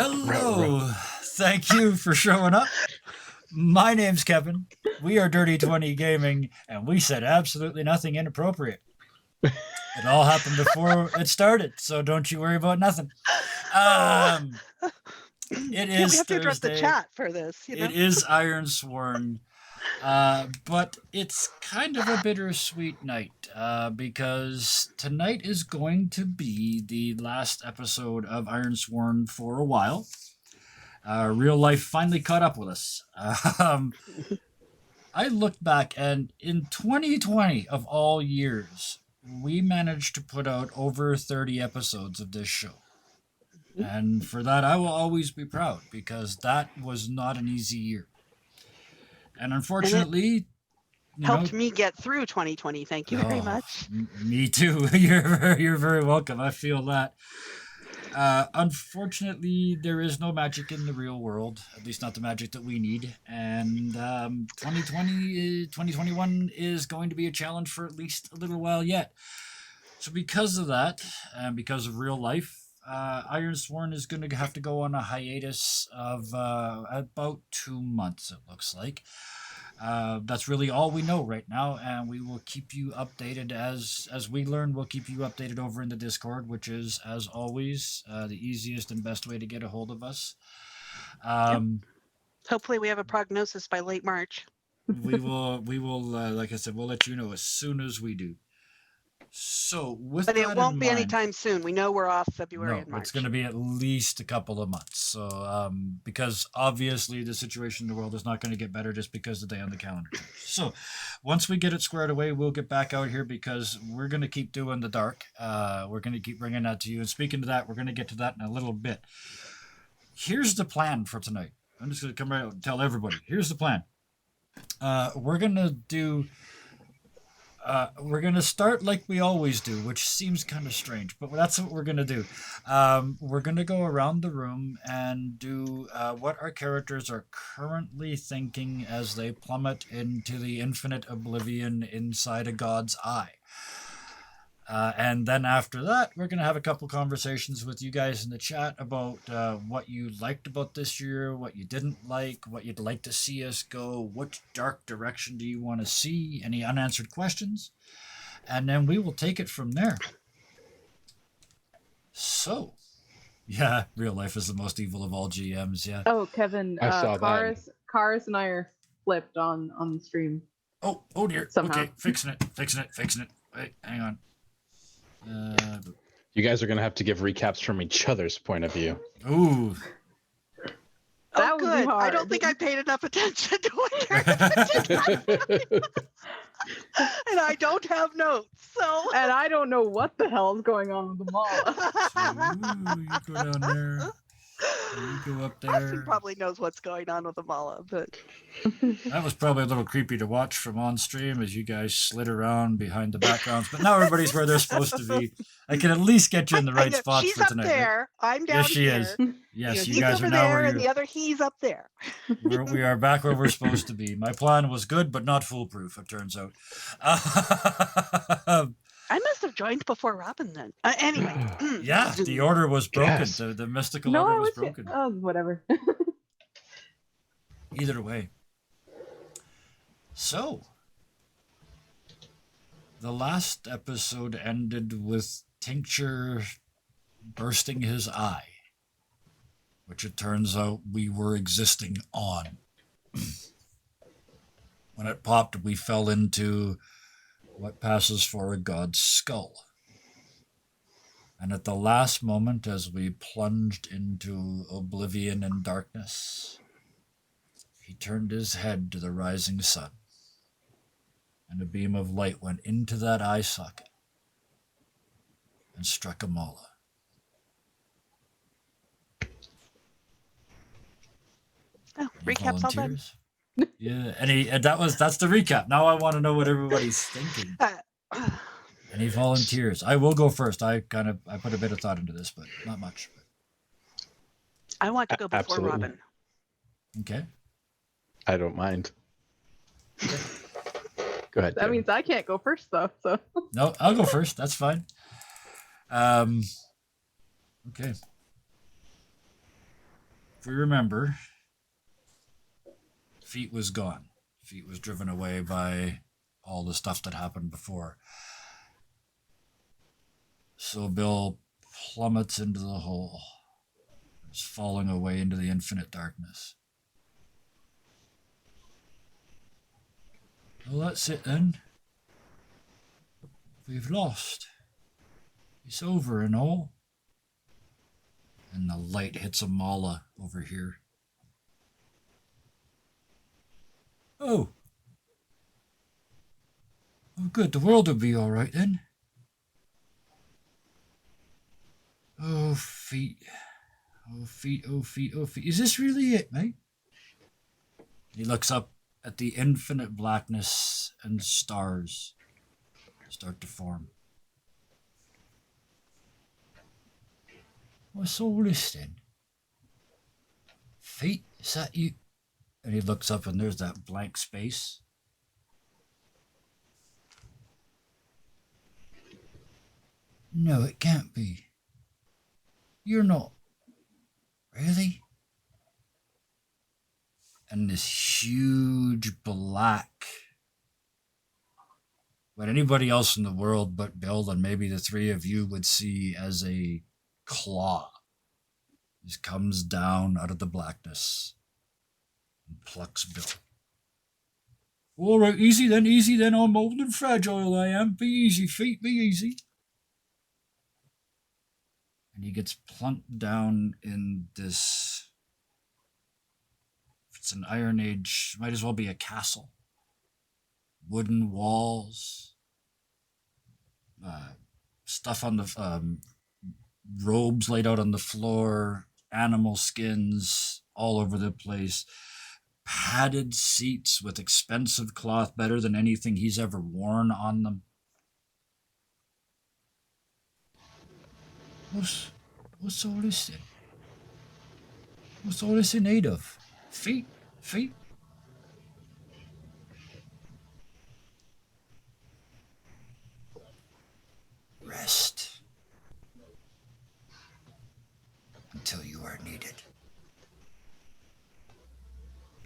Hello. Thank you for showing up. My name's Kevin. We are Dirty 20 Gaming, and we said absolutely nothing inappropriate. It all happened before it started, so don't you worry about nothing. It Yeah, is we have to address the Thursday. chat for this. It is Ironsworn. But it's kind of a bittersweet night because tonight is going to be the last episode of Ironsworn for a while. Real life finally caught up with us. I looked back, and in 2020 of all years, we managed to put out over 30 episodes of this show. And for that, I will always be proud because that was not an easy year. And unfortunately, helped me get through 2020. Thank you very much. Me too. You're very welcome. I feel that. Unfortunately, there is no magic in the real world, at least not the magic that we need. And 2021 is going to be a challenge for at least a little while yet. So because of that, and because of real life, Ironsworn is going to have to go on a hiatus of about 2 months, it looks like. That's really all we know right now, and we will keep you updated as we learn. We'll keep you updated over in the Discord, which is, as always, the easiest and best way to get a hold of us. Hopefully we have a prognosis by late March. we will, like I said, we'll let you know as soon as we do. So but it won't be anytime soon. We know we're off February and March. It's going to be at least a couple of months. So because obviously the situation in the world is not going to get better just because the day on the calendar changed. So once we get it squared away, we'll get back out here because we're going to keep doing the dark. We're going to keep bringing that to you. And speaking to that, we're going to get to that in a little bit. Here's the plan for tonight. I'm just going to come right out and tell everybody. Here's the plan. We're going to do... we're going to start like we always do, which seems kind of strange, but that's what we're going to do. We're going to go around the room and do what our characters are currently thinking as they plummet into the infinite oblivion inside a god's eye. And then after that, we're going to have a couple conversations with you guys in the chat about what you liked about this year, what you didn't like, what you'd like to see us go, what dark direction do you want to see, any unanswered questions, and then we will take it from there. So, yeah, real life is the most evil of all GMs, yeah. Oh, Kevin, I saw that. Cars and I are flipped on the stream. Oh dear. Somehow. Okay, fixing it. Wait, hang on. You guys are going to have to give recaps from each other's point of view. Ooh. That would good. Be hard. I don't think I paid enough attention to what you're and I don't have notes, so. And I don't know what the hell is going on with the mall. You go down there. You go up there. Austin probably knows what's going on with the mala, but that was probably a little creepy to watch from on stream as you guys slid around behind the backgrounds. But now everybody's where they're supposed to be. I can at least get you in the right spot for tonight. She's up there. Right? I'm down here. Yes, she is. Yes, you guys over are now there, where and the other he's up there. We are back where we're supposed to be. My plan was good, but not foolproof. It turns out. I must have joined before Robin then. Anyway. Yeah, the order was broken. Yes. The mystical order was broken. Oh, whatever. Either way. So, the last episode ended with Tincture bursting his eye, which it turns out we were existing on. When it popped, we fell into what passes for a god's skull. And at the last moment, as we plunged into oblivion and darkness, he turned his head to the rising sun, and a beam of light went into that eye socket and struck Amala. Oh, recap's all done. Yeah, that's the recap. Now I want to know what everybody's thinking. Any volunteers? I will go first. I put a bit of thought into this, but not much. I want to go before Absolutely. Robin. Okay. I don't mind. Okay. Go ahead. That means I can't go first, though. So. No, I'll go first. That's fine. Okay. if we remember, Feet was gone. Feet was driven away by all the stuff that happened before. So Bill plummets into the hole. Is falling away into the infinite darkness. Well, that's it then. We've lost. It's over and all. And the light hits Amala over here. Oh. Oh, good. The world will be all right then. Oh, Feet. Oh, Feet, oh, Feet, oh, Feet. Is this really it, mate? He looks up at the infinite blackness, and stars start to form. What's all this then? Feet, is that you? And he looks up and there's that blank space. No, it can't be. You're not. Really? And this huge black, what anybody else in the world but Bill and maybe the three of you would see as a claw, just comes down out of the blackness and plucks Bill. All right, easy then, I'm old and fragile, I am. Be easy, Feet, be easy. And he gets plunked down in this, if it's an Iron Age, might as well be a castle. Wooden walls, stuff on the robes laid out on the floor, animal skins all over the place, padded seats with expensive cloth, better than anything he's ever worn on them. What's all this in? What's all this in aid of? Feet? Rest. Until you are needed.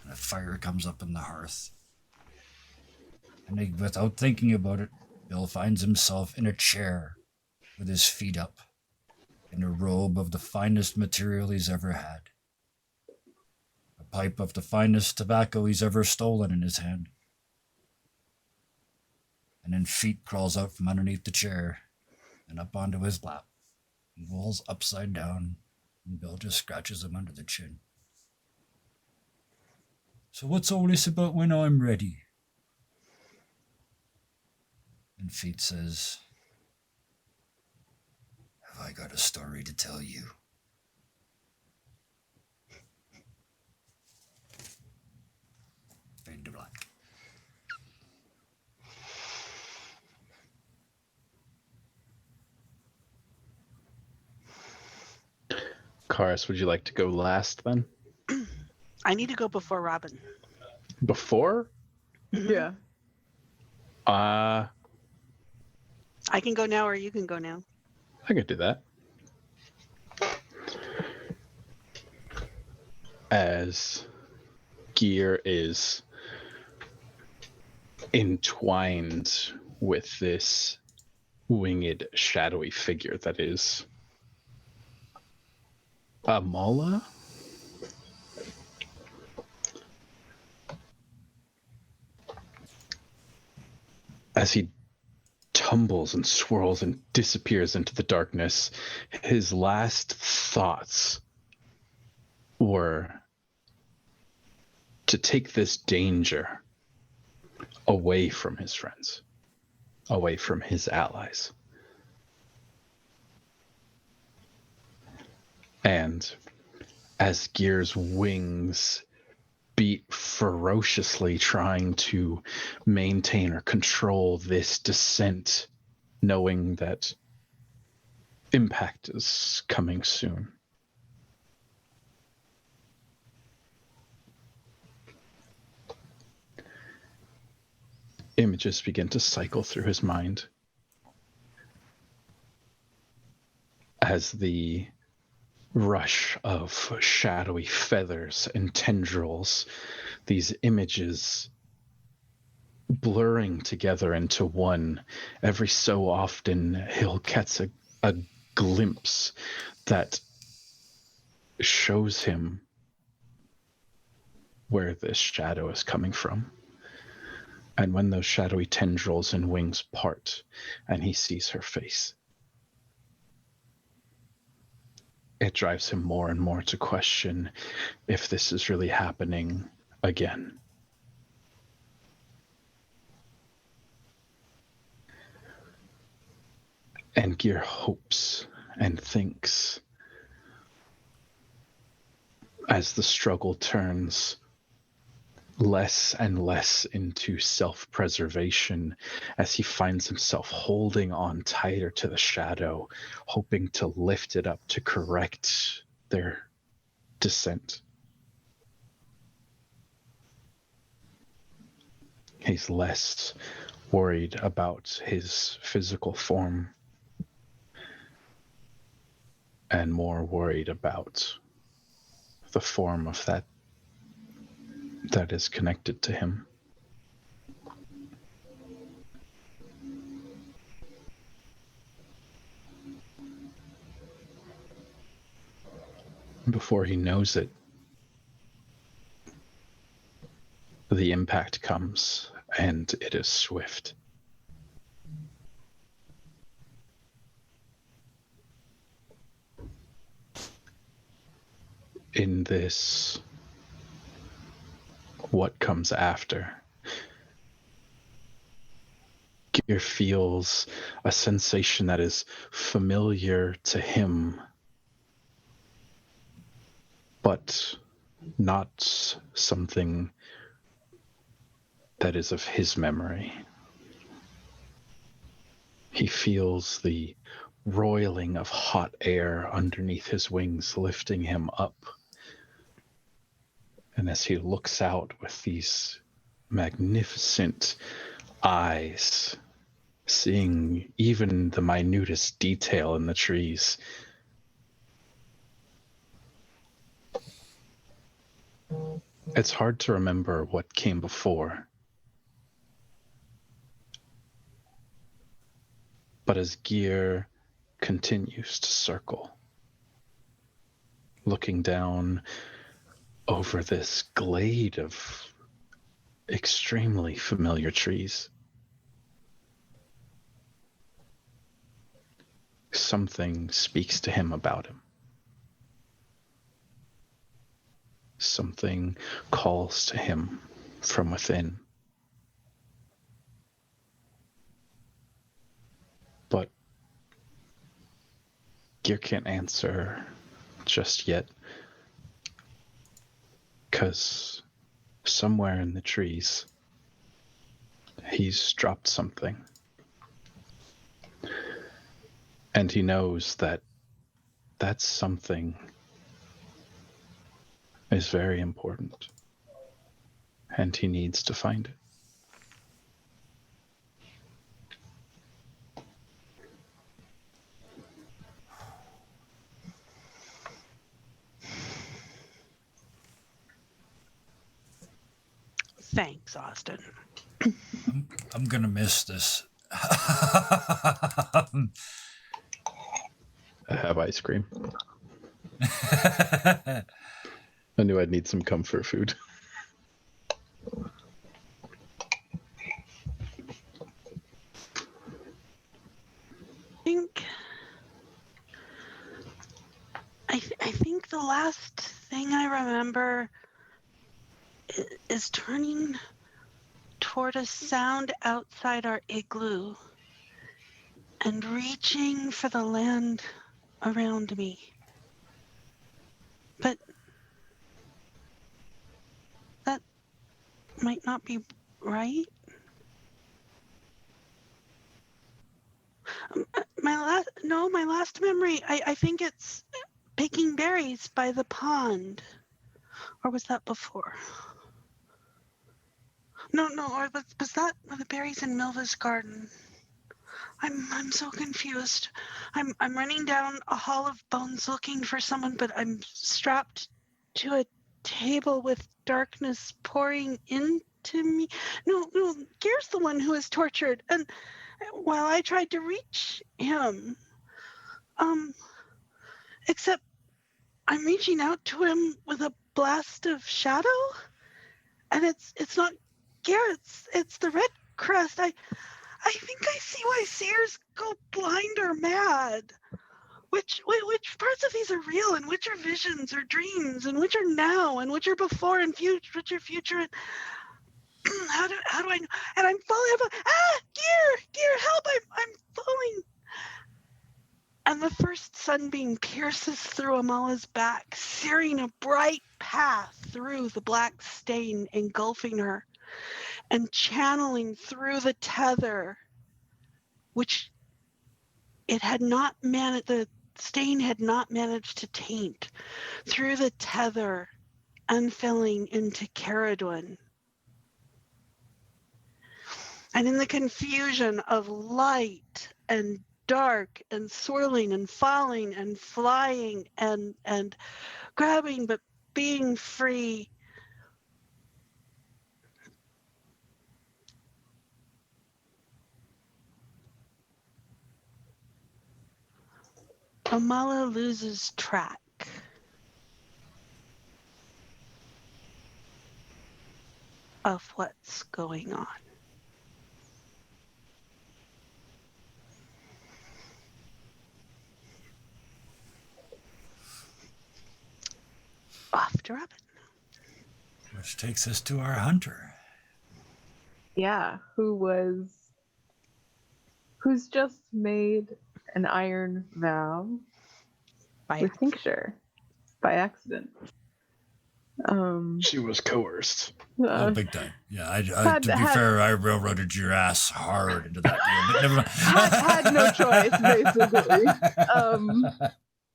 And a fire comes up in the hearth. And without thinking about it, Bill finds himself in a chair with his feet up, in a robe of the finest material he's ever had. A pipe of the finest tobacco he's ever stolen in his hand. And then Feet crawls out from underneath the chair and up onto his lap. He rolls upside down, and Bill just scratches him under the chin. So what's all this about when I'm ready? And Feet says, have I got a story to tell you? Fade to black. Karis, would you like to go last then? I need to go before Robin. Before? Yeah. I can go now or you can go now. I could do that. As Gear is entwined with this winged, shadowy figure that is Amala? As he tumbles and swirls and disappears into the darkness, his last thoughts were to take this danger away from his friends, away from his allies. And as Gear's wings beat ferociously, trying to maintain or control this descent, knowing that impact is coming soon. Images begin to cycle through his mind as the rush of shadowy feathers and tendrils, these images blurring together into one. Every so often, he'll catch a glimpse that shows him where this shadow is coming from. And when those shadowy tendrils and wings part, and he sees her face, it drives him more and more to question if this is really happening again. And Gear hopes and thinks as the struggle turns less and less into self-preservation, as he finds himself holding on tighter to the shadow, hoping to lift it up to correct their descent. He's less worried about his physical form and more worried about the form of that is connected to him. Before he knows it, the impact comes, and it is swift. In this, what comes after, Gear feels a sensation that is familiar to him, but not something that is of his memory. He feels the roiling of hot air underneath his wings, lifting him up. And as he looks out with these magnificent eyes, seeing even the minutest detail in the trees, it's hard to remember what came before. But as Gear continues to circle, looking down over this glade of extremely familiar trees, something speaks to him about him. Something calls to him from within. But Gear can't answer just yet, because somewhere in the trees, he's dropped something. And he knows that that something is very important, and he needs to find it. Thanks, Austin. I'm gonna miss this. I have ice cream. I knew I'd need some comfort food. I think the last thing I remember is turning toward a sound outside our igloo and reaching for the land around me. But that might not be right. My last memory, I think it's picking berries by the pond. Or was that before? No, or was that the berries in Milva's garden? I'm so confused. I'm running down a hall of bones looking for someone, but I'm strapped to a table with darkness pouring into me. No, Gear's the one who is tortured, and while I tried to reach him, um, except I'm reaching out to him with a blast of shadow, and it's not Gear, it's the red crest. I think I see why seers go blind or mad. Which parts of these are real and which are visions or dreams and which are now and which are before and which are future and how do I know? And I'm falling. Gear, help! I'm falling. And the first sunbeam pierces through Amala's back, searing a bright path through the black stain engulfing her, and channeling through the tether, which the stain had not managed to taint, through the tether, unfilling into Caradwin. And in the confusion of light and dark and swirling and falling and flying and grabbing but being free, Amala loses track of what's going on. Off to Robin. Which takes us to our hunter. Yeah, who's just made an iron vow with tincture by accident. She was coerced. Oh, big time. Yeah, to be fair, I railroaded your ass hard into that deal, but never mind. had no choice, basically.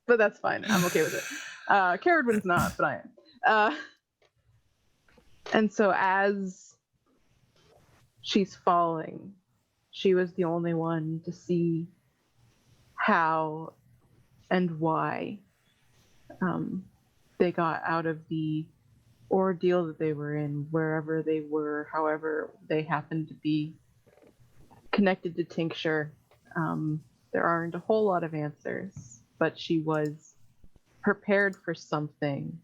But that's fine. I'm okay with it. Caradwin's not, but I am. And so as she's falling, she was the only one to see how and why they got out of the ordeal that they were in, wherever they were, however they happened to be connected to tincture. There aren't a whole lot of answers, but she was prepared for something.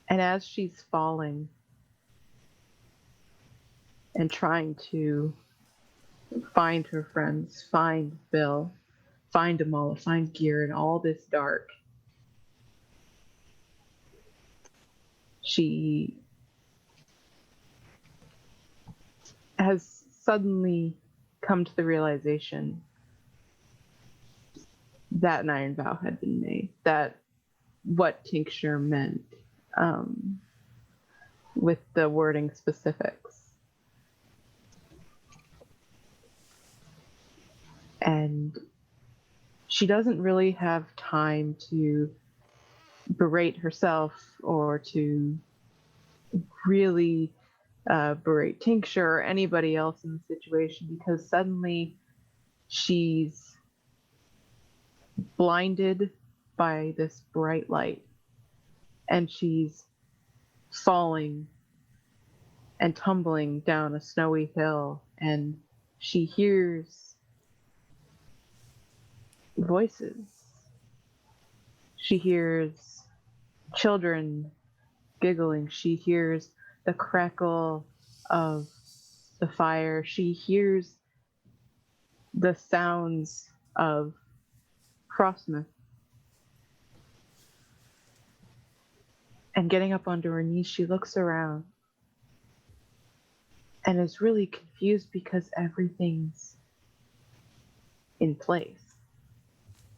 And as she's falling and trying to find her friends, find Bill, find Amala, find Gear in all this dark, she has suddenly come to the realization that an iron vow had been made, that what tincture meant, with the wording specifics. And she doesn't really have time to berate herself or to really berate Tincture or anybody else in the situation, because suddenly she's blinded by this bright light and she's falling and tumbling down a snowy hill, and she hears voices. She hears children giggling. She hears the crackle of the fire. She hears the sounds of Frostmouth. And getting up onto her knees, she looks around and is really confused because everything's in place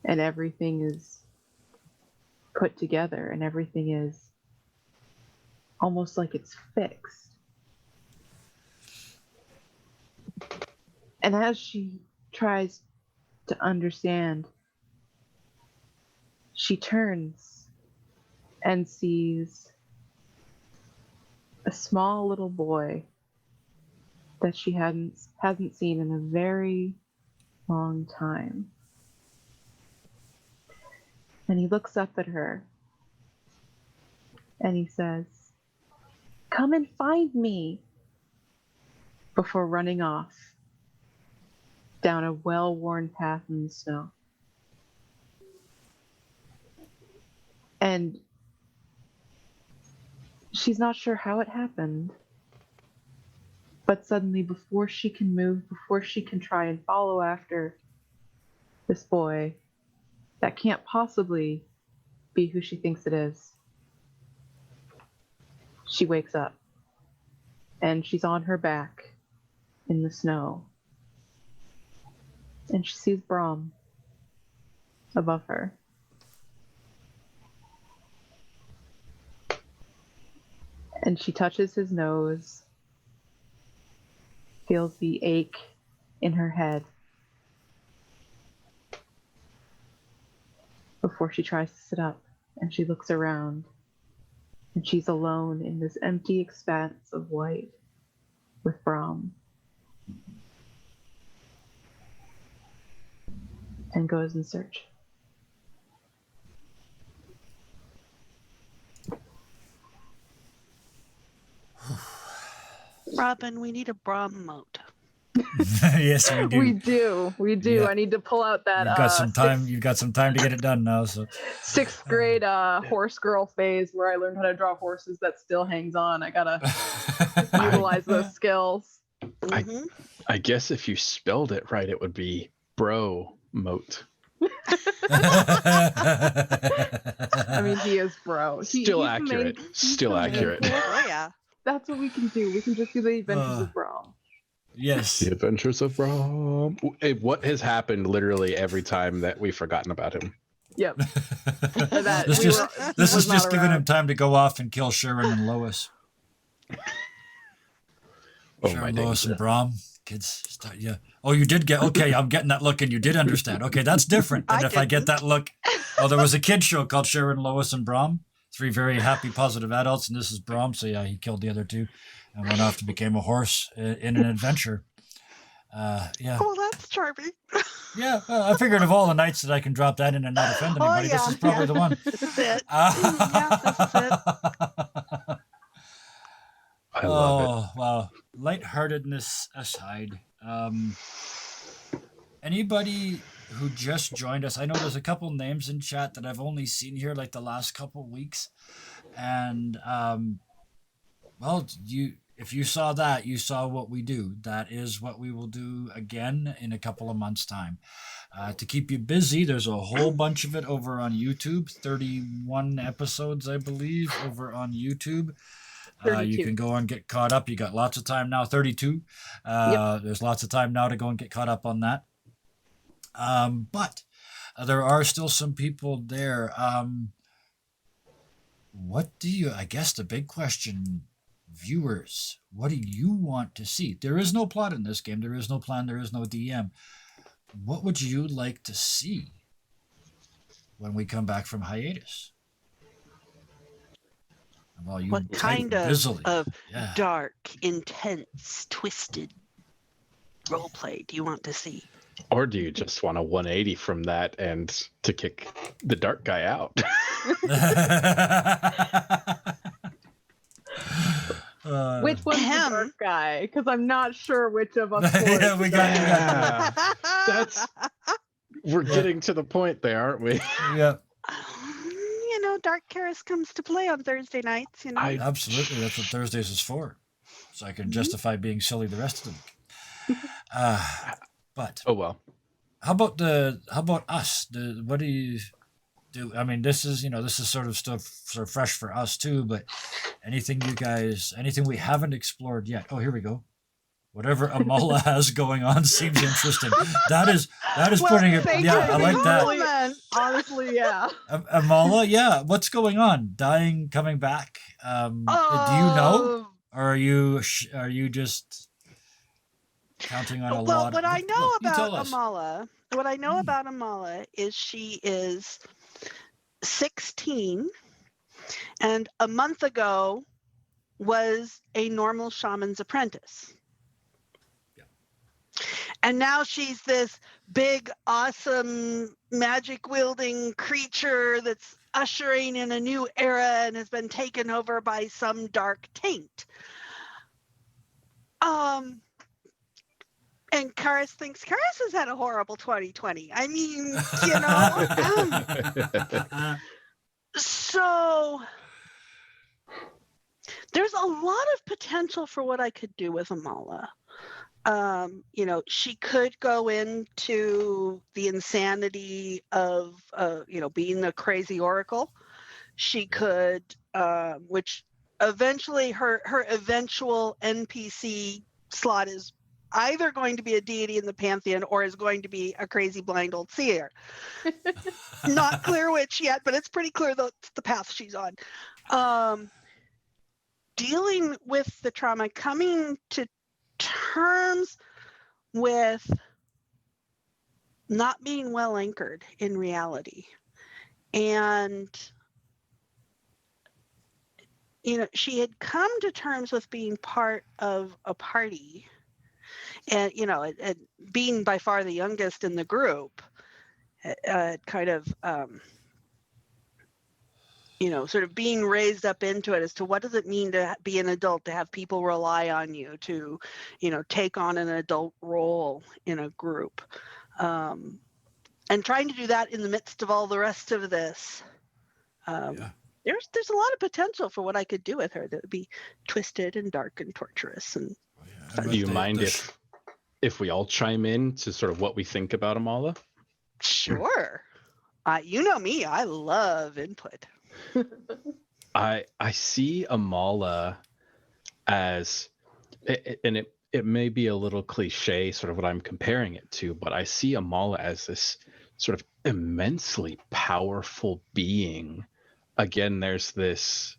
and everything is put together and everything is almost like it's fixed. And as she tries to understand, she turns and sees a small little boy that she hasn't seen in a very long time. And he looks up at her and he says, "Come and find me," before running off down a well-worn path in the snow. And she's not sure how it happened, but suddenly, before she can move, before she can try and follow after this boy that can't possibly be who she thinks it is, she wakes up and she's on her back in the snow, and she sees Brahm above her. And she touches his nose, feels the ache in her head before she tries to sit up, and she looks around, and she's alone in this empty expanse of white with Brahm, and goes in search. Robin, we need a Brahm moat. Yes, we do. We do. Yeah. I need to pull out that You've got some time. You've got some time to get it done now. So sixth grade horse girl phase where I learned how to draw horses that still hangs on. I gotta utilize those skills. Mhm. I guess if you spelled it right, it would be bro moat. I mean, he is bro. Still he's the main- accurate. he's Still the main accurate. character. Oh yeah. That's what we can do. We can just do the adventures of Brahm. yes. The Adventures of Brahm. What has happened literally every time that we've forgotten about him? Yep. This was is not just giving him around. time to go off and kill Sharon and Lois. Oh, Sharon, my Lois, days. and Brahm. Kids, start, yeah. Oh, you did get, okay, I'm getting that look and you did understand. Okay, that's different than I if I get didn't. that look. Oh, there was a kid show called Sharon, Lois, and Brahm. 3 very happy, positive adults, and this is Brahm. So yeah, he killed the other 2 and went off to become a horse in an adventure. Yeah. Oh, that's charming. Yeah, I figured of all the nights that I can drop that in and not offend Oh, anybody, this yeah, is probably yeah. the one. This is it. Yeah, this is it. I love it. Oh, wow. Lightheartedness aside, anybody who just joined us, I know there's a couple names in chat that I've only seen here like the last couple weeks. And, well, if you saw that, you saw what we do. That is what we will do again in a couple of months' time. To keep you busy, there's a whole bunch of it over on YouTube. 31 episodes, I believe, over on YouTube. You 32. can go and get caught up. You got lots of time now. 32. There's lots of time now to go and get caught up on that. But there are still some people there. What do you, I guess the big question, viewers, what do you want to see? There is no plot in this game. There is no plan. There is no DM. What would you like to see when we come back from hiatus? Well, you What type kind busily. of Yeah. dark, intense, twisted roleplay do you want to see? Or do you just want a 180 from that and to kick the dark guy out? Which one's the Ahem. dark guy? Because I'm not sure which of us. four Yeah, is we the got- dark we guy. That's we're getting to the point there, aren't we? Yeah, You know, Dark Karis comes to play on Thursday nights, you know. absolutely. That's what Thursdays is for. So I can justify being silly the rest of the week. But Oh well. how about us? What do you do? I mean, this is sort of stuff sort of fresh for us too. But anything we haven't explored yet? Oh, here we go. Whatever Amala has going on seems interesting. That is putting it. thank Yeah, you I for like the that. compliment. Honestly, yeah. Amala, yeah. What's going on? Dying, coming back. Do you know, or are you just counting on a Well, lot? what I know Look, you about tell us. Amala is she is 16, and a month ago was a normal shaman's apprentice. And now she's this big, awesome, magic wielding creature that's ushering in a new era and has been taken over by some dark taint. And Karis thinks Karis has had a horrible 2020. I mean, so there's a lot of potential for what I could do with Amala. She could go into the insanity of, being the crazy oracle. She could, which eventually her eventual NPC slot is either going to be a deity in the pantheon or is going to be a crazy blind old seer. Not clear which yet, but it's pretty clear that's the path she's on. Dealing with the trauma, coming to terms with not being well anchored in reality. And she had come to terms with being part of a party and being by far the youngest in the group, kind of sort of being raised up into it as to what does it mean to be an adult, to have people rely on you, to, take on an adult role in a group. And trying to do that in the midst of all the rest of this. There's a lot of potential for what I could do with her that would be twisted and dark and torturous. And do you mind if we all chime in to sort of what we think about Amala? Sure. You know me, I love input. I see Amala as, and it may be a little cliche, sort of what I'm comparing it to, but I see Amala as this sort of immensely powerful being. Again, there's this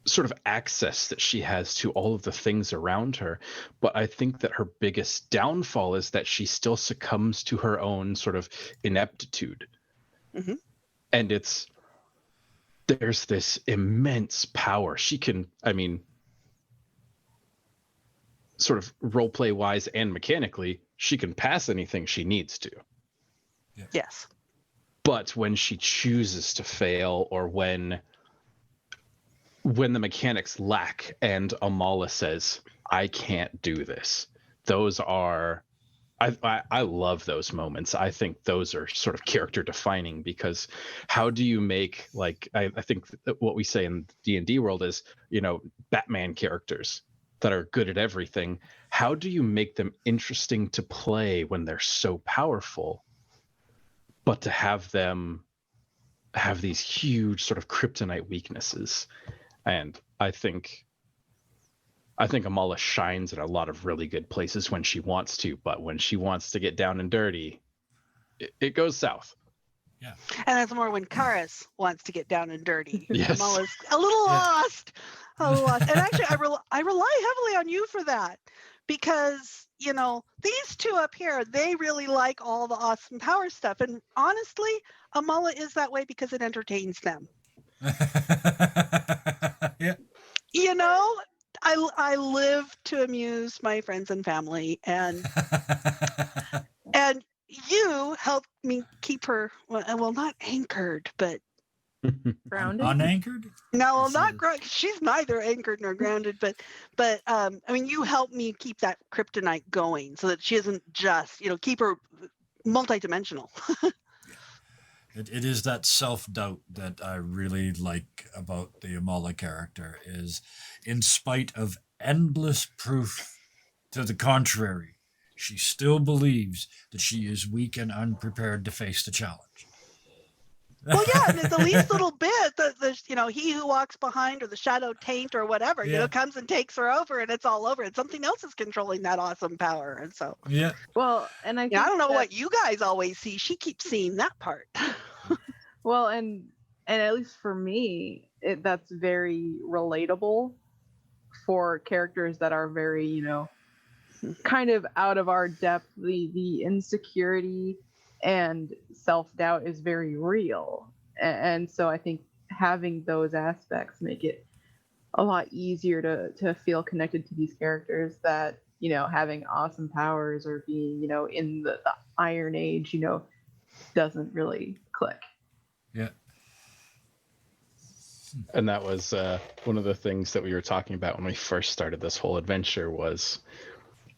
sort of access that she has to all of the things around her, but I think that her biggest downfall is that she still succumbs to her own sort of ineptitude. Mm-hmm. And there's this immense power. She can, sort of roleplay wise and mechanically, she can pass anything she needs to. Yeah. Yes. But when she chooses to fail, or when the mechanics lack and Amala says, I can't do this, those are, I love those moments. I think those are sort of character defining, because how do you make, like, I think what we say in D&D world is, Batman characters that are good at everything. How do you make them interesting to play when they're so powerful, but to have them have these huge sort of kryptonite weaknesses? And I think Amala shines in a lot of really good places when she wants to, but when she wants to get down and dirty, it goes south. Yeah. And that's more when Karis wants to get down and dirty. Yes. Amala's a little lost. A little lost. And actually, I rely heavily on you for that, because, these two up here, they really like all the awesome power stuff. And honestly, Amala is that way because it entertains them. Yeah. I live to amuse my friends and family, and you helped me keep her, well, not anchored, but Grounded? Unanchored? no, not grounded. She's neither anchored nor grounded, but you helped me keep that kryptonite going so that she isn't just, keep her multidimensional. It is that self-doubt that I really like about the Amala character, is in spite of endless proof to the contrary, she still believes that she is weak and unprepared to face the challenge. Well, yeah, and the least little bit, the he who walks behind, or the shadow taint, or whatever, comes and takes her over, and it's all over. And something else is controlling that awesome power, and so. Yeah. Well, and I think I don't know what you guys always see. She keeps seeing that part. Well, and at least for me, that's very relatable for characters that are very, kind of out of our depth. The insecurity and self-doubt is very real, and so I think having those aspects make it a lot easier to feel connected to these characters that having awesome powers or being, in the Iron Age, doesn't really click. Yeah. And that was one of the things that we were talking about when we first started this whole adventure was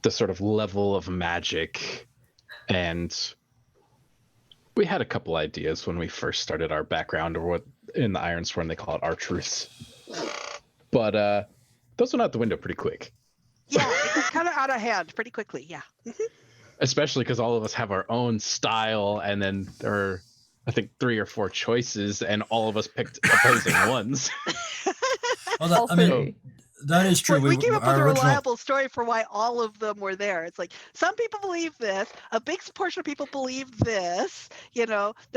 the sort of level of magic. And we had a couple ideas when we first started our background, or what in the Ironsworn they call it our truths. But those went out the window pretty quick. Yeah, it got kind of out of hand pretty quickly. Yeah. Especially because all of us have our own style, and then there are, I think, 3 or 4 choices, and all of us picked opposing ones. Well, that, I'll I mean, say. that is true. We came up with our a original, reliable story for why all of them were there. It's like some people believe this, a big portion of people believe this. There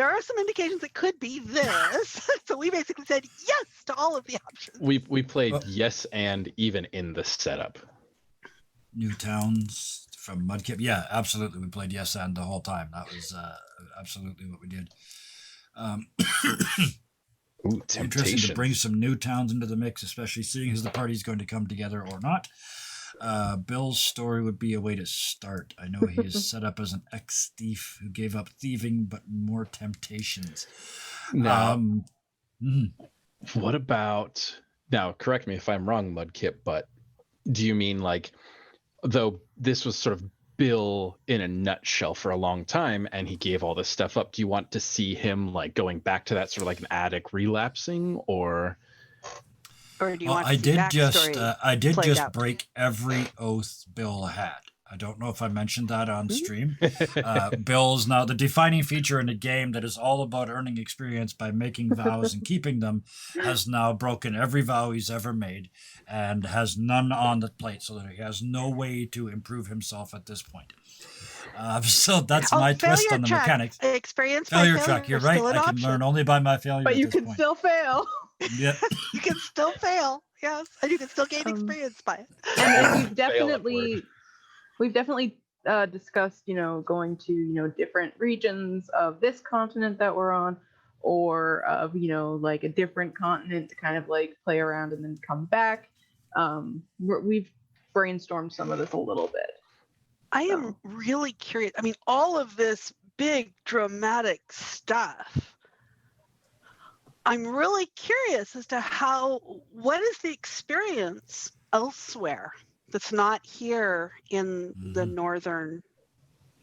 are some indications it could be this. So we basically said yes to all of the options. We played Well- yes and even in the setup. New Towns from Mudkip. Yeah, absolutely. We played Yes and the whole time. That was absolutely what we did. Ooh, Interesting temptation. to bring some new towns into the mix, especially seeing as the party's going to come together or not. Bill's story would be a way to start. I know he is set up as an ex-thief who gave up thieving, but more temptations. Now, mhm. what about, now correct me if I'm wrong, Mudkip, but do you mean like, though this was sort of Bill in a nutshell for a long time and he gave all this stuff up, do you want to see him like going back to that sort of like an addict relapsing, or Or do you Well, want to I see did backstory I did played just out? break every oath Bill had. I don't know if I mentioned that on stream. Bill's now the defining feature in a game that is all about earning experience by making vows and keeping them, has now broken every vow he's ever made and has none on the plate, so that he has no way to improve himself at this point. So that's my twist failure on the track. mechanics. Experience Failure by track. You're is right. still an I can option. learn only by my failure But at you this can point. still fail. Yep. You can still fail, yes, and you can still gain experience by it. And we've Fail definitely discussed, going to, different regions of this continent that we're on, or of, like a different continent to kind of like play around and then come back. We've brainstormed some of this a little bit. I am really curious. I mean, all of this big dramatic stuff. I'm really curious as to what is the experience elsewhere that's not here in the northern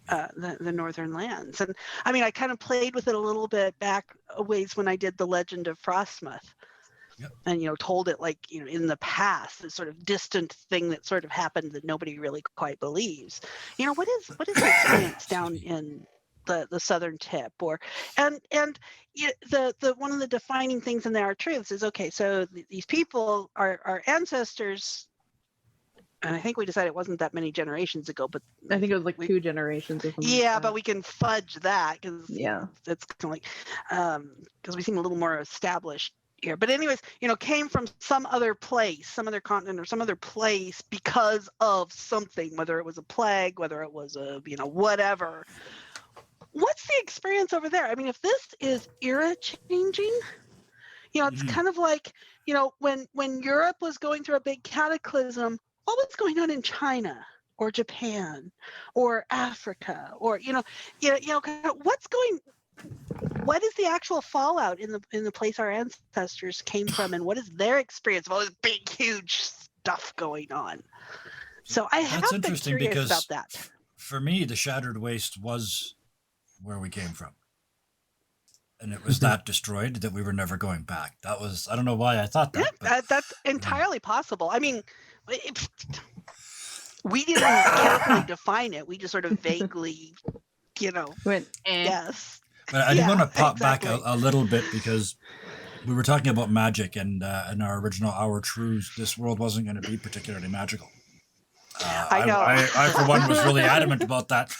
the northern lands. And I mean, I kind of played with it a little bit back a ways when I did the Legend of Frostmoth. Yep. And told it like in the past, this sort of distant thing that sort of happened that nobody really quite believes. What is the experience down in the southern tip, and the one of the defining things in our truths is, okay, so these people are our ancestors, and I think we decided it wasn't that many generations ago, but I think it was like 2 generations or something. yeah, like but we can fudge that because it's kind of like because we seem a little more established here. But anyways, came from some other place, some other continent or some other place because of something, whether it was a plague, whether it was a whatever. What's the experience over there? I mean, if this is era changing, it's kind of like, when Europe was going through a big cataclysm, what was going on in China or Japan or Africa, or what is the actual fallout in the place our ancestors came from, and what is their experience of all this big, huge stuff going on? So I have That's been interesting curious because about that. for me, the Shattered Waste was where we came from. And it was that destroyed that we were never going back. That was, I don't know why I thought that. Yeah, but, that's entirely possible. I mean, we didn't carefully define it. We just sort of vaguely, went, yes. But I do want to pop exactly. back a little bit, because we were talking about magic, and in our original Our Truths, this world wasn't going to be particularly magical. I know. I, for one, was really adamant about that.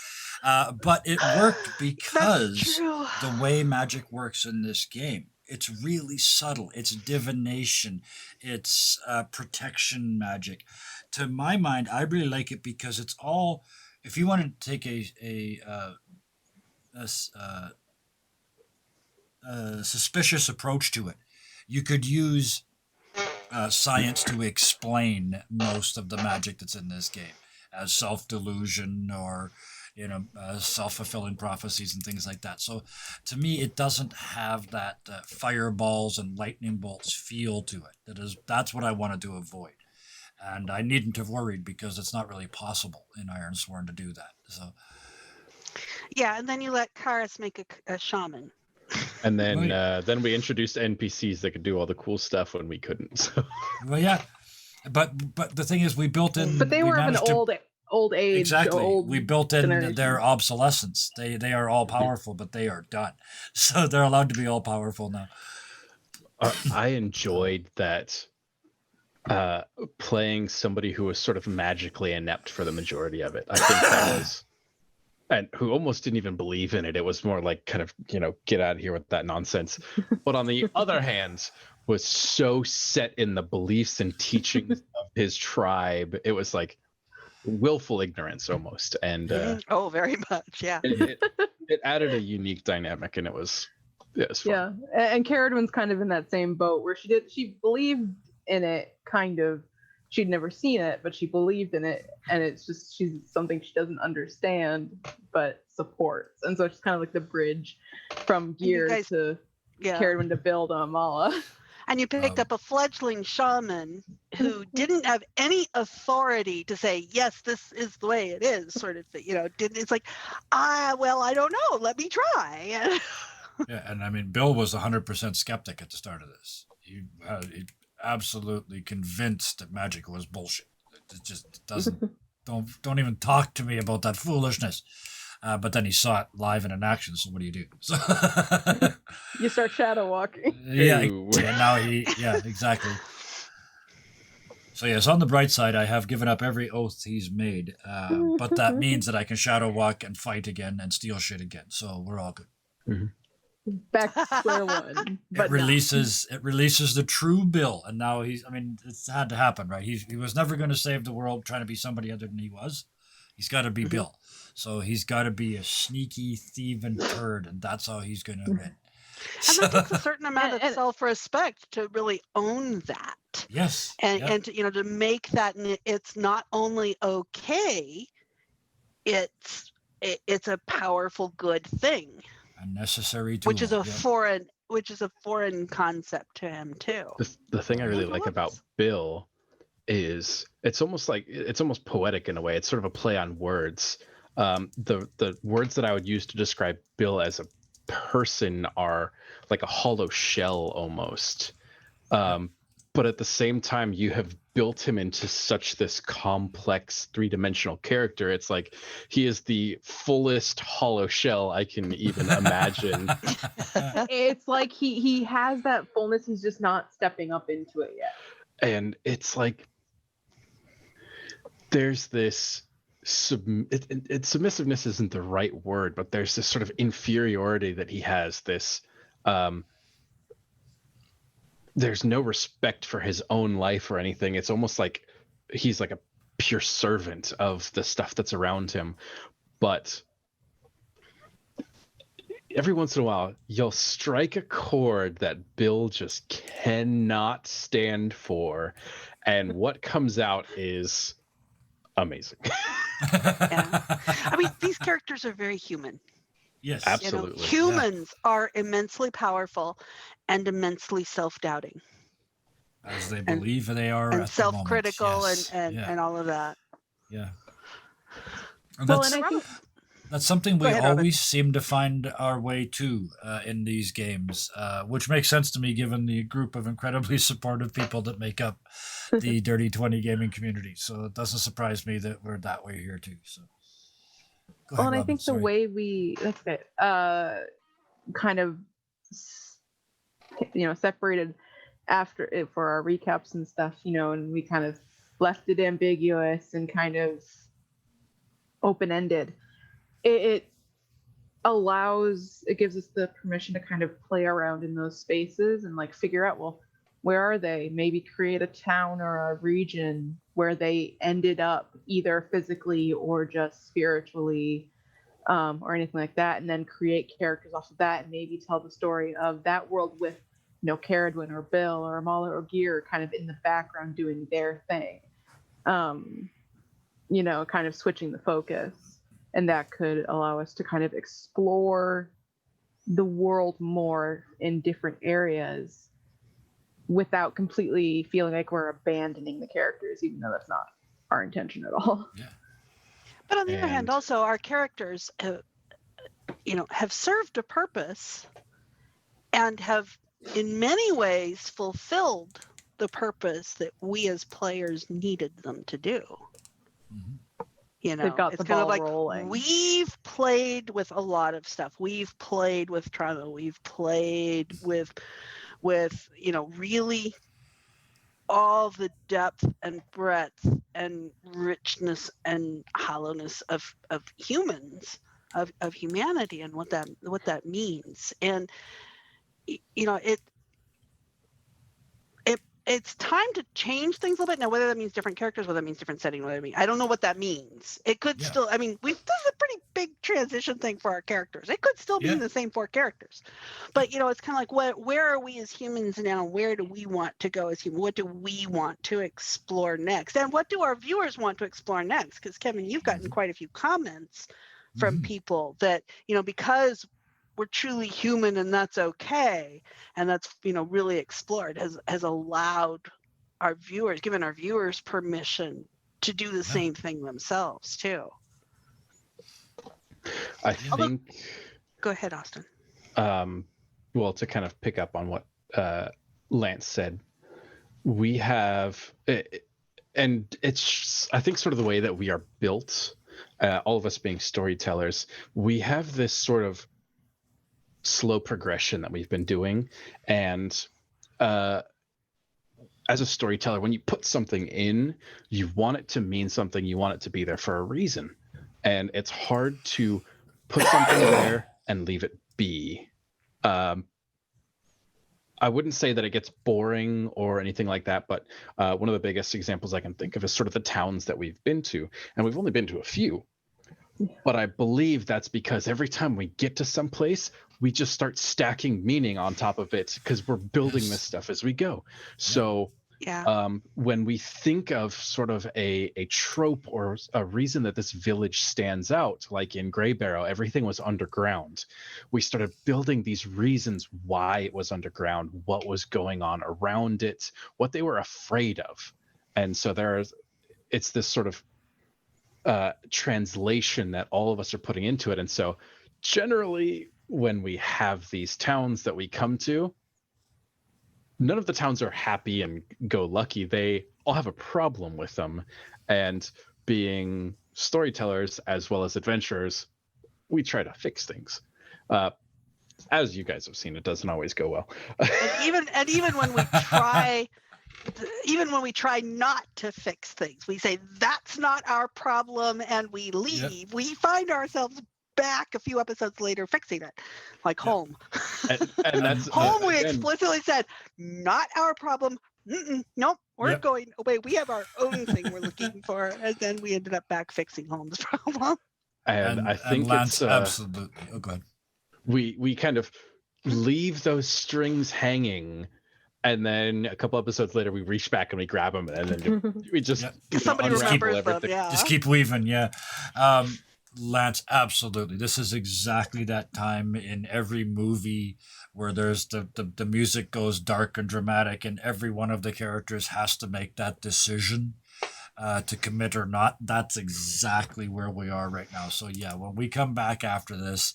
But it worked because the way magic works in this game, it's really subtle. It's divination. It's protection magic. To my mind, I really like it because it's all. If you wanted to take a suspicious approach to it, you could use science to explain most of the magic that's in this game. as self-delusion or self-fulfilling prophecies and things like that. So to me, it doesn't have that fireballs and lightning bolts feel to it. That's what I wanted to avoid. And I needn't have worried because it's not really possible in Ironsworn to do that. So Yeah, and then you let Karis make a shaman. And then Oh, yeah. then we introduced NPCs that could do all the cool stuff when we couldn't. So well, yeah, but the thing is, we built in. But they we were of an managed to old age. exactly. Old We built in generation. their obsolescence. They are all powerful, but they are done. So they're allowed to be all powerful now. I enjoyed that playing somebody who was sort of magically inept for the majority of it. I think that was, and who almost didn't even believe in it. It was more like kind of, get out of here with that nonsense. But on the other hand, was so set in the beliefs and teachings of his tribe. It was like willful ignorance almost. And Oh, very much, yeah. it added a unique dynamic, and it was fun. Yeah, and Caradwin's kind of in that same boat where she believed in it, kind of. She'd never seen it, but she believed in it, and it's just she's something she doesn't understand but supports, and so it's kind of like the bridge from Gear to Caradwin to build on Mala. And you picked up a fledgling shaman who didn't have any authority to say, yes, this is the way it is, sort of thing. It's like, well, I don't know. Let me try. Yeah, and I mean, Bill was 100% skeptic at the start of this. He absolutely convinced that magic was bullshit. It just doesn't. Don't even talk to me about that foolishness. But then he saw it live and in action. So what do you do? So you start shadow walking. Yeah, now exactly. So yes, on the bright side, I have given up every oath he's made. But that means that I can shadow walk and fight again and steal shit again. So we're all good. Mm-hmm. Back to square one. It releases the true Bill, and now it's had to happen, right? He was never going to save the world trying to be somebody other than he was. He's got to be Bill. So he's got to be a sneaky, thieving turd, and that's how he's going to win. And that takes a certain amount of self-respect to really own that. Yes. And to make that, it's not only okay, it's a powerful, good thing. A necessary tool. Which is a foreign concept to him too. The thing I really like about Bill is it's almost poetic in a way. It's sort of a play on words. The words that I would use to describe Bill as a person are like a hollow shell almost. But at the same time, you have built him into such this complex three-dimensional character. It's like he is the fullest hollow shell I can even imagine. It's like he has that fullness. He's just not stepping up into it yet. And it's like there's this submissiveness isn't the right word, but there's this sort of inferiority that he has. This there's no respect for his own life or anything. It's almost like he's like a pure servant of the stuff that's around him. But every once in a while, you'll strike a chord that Bill just cannot stand for. And what comes out is amazing. Yeah. I mean, these characters are very human. Yes, absolutely. Humans are immensely powerful and immensely self-doubting, as they believe they are, and at self-critical, the moment. Yes. and all of that. Yeah, And I think that's something we ahead, always Robin. seem to find our way to in these games, which makes sense to me given the group of incredibly supportive people that make up the Dirty 20 gaming community. So it doesn't surprise me that we're that way here too. So, go ahead, and I Robin, think sorry. the way we kind of separated after it for our recaps and stuff, and we kind of left it ambiguous and kind of open-ended. It gives us the permission to kind of play around in those spaces and like figure out, well, where are they? Maybe create a town or a region where they ended up either physically or just spiritually, or anything like that, and then create characters off of that and maybe tell the story of that world with Caradwin or Bill or Amala or Gear kind of in the background doing their thing. kind of switching the focus, and that could allow us to kind of explore the world more in different areas without completely feeling like we're abandoning the characters, even though that's not our intention at all. Yeah. But on the other hand, And- also our characters, have served a purpose and have, in many ways, fulfilled the purpose that we as players needed them to do. Mhm. They've got it's the kind of ball like rolling. we've played with a lot of stuff. We've played with trauma. We've played with really all the depth and breadth and richness and hollowness of humans, of humanity, and what that means. And it's time to change things a little bit now. Whether that means different characters, whether that means different setting, whether that means, I don't know what that means. It could Yeah. still, this is a pretty big transition thing for our characters. It could still be Yeah. the same 4 characters, but it's kind of like, where are we as humans now? Where do we want to go as humans? What do we want to explore next? And what do our viewers want to explore next? Because Kevin, you've gotten quite a few comments from Mhm. people that, because we're truly human, and that's okay, and that's really explored, has allowed our viewers, given our viewers permission to do the same thing themselves too. I Although- think, Go ahead, Austin. well, to kind of pick up on what Lance said, we have, and it's, I think, sort of the way that we are built, all of us being storytellers, we have this sort of slow progression that we've been doing. And as a storyteller, when you put something in, you want it to mean something, you want it to be there for a reason. And it's hard to put something there and leave it be. I wouldn't say that it gets boring or anything like that, but one of the biggest examples I can think of is sort of the towns that we've been to. And we've only been to a few. But I believe that's because every time we get to some place, we just start stacking meaning on top of it because we're building Yes. this stuff as we go. So Yeah. when we think of sort of a trope or a reason that this village stands out, like in Grey Barrow, everything was underground. We started building these reasons why it was underground, what was going on around it, what they were afraid of. And so it's this sort of translation that all of us are putting into it. And so generally when we have these towns that we come to, none of the towns are happy and go lucky. They all have a problem with them. And being storytellers as well as adventurers, we try to fix things. As you guys have seen, it doesn't always go well. And even when we try, even when we try not to fix things, we say that's not our problem and we leave. Yep. We find ourselves back a few episodes later fixing it, like Home. And that's Home, we again, explicitly said, not our problem. Nope, we're Yep. going away. We have our own thing we're looking for, and then we ended up back fixing Home's problem. and I think Lance, it's absolutely. Oh, go ahead. we kind of leave those strings hanging, and then a couple episodes later we reach back and we grab them, and then we just Yep. Somebody unravel remembers them, everything. yeah. Just keep weaving, yeah. Lance, absolutely. This is exactly that time in every movie where there's the music goes dark and dramatic, and every one of the characters has to make that decision to commit or not. That's exactly where we are right now. So yeah, when we come back after this,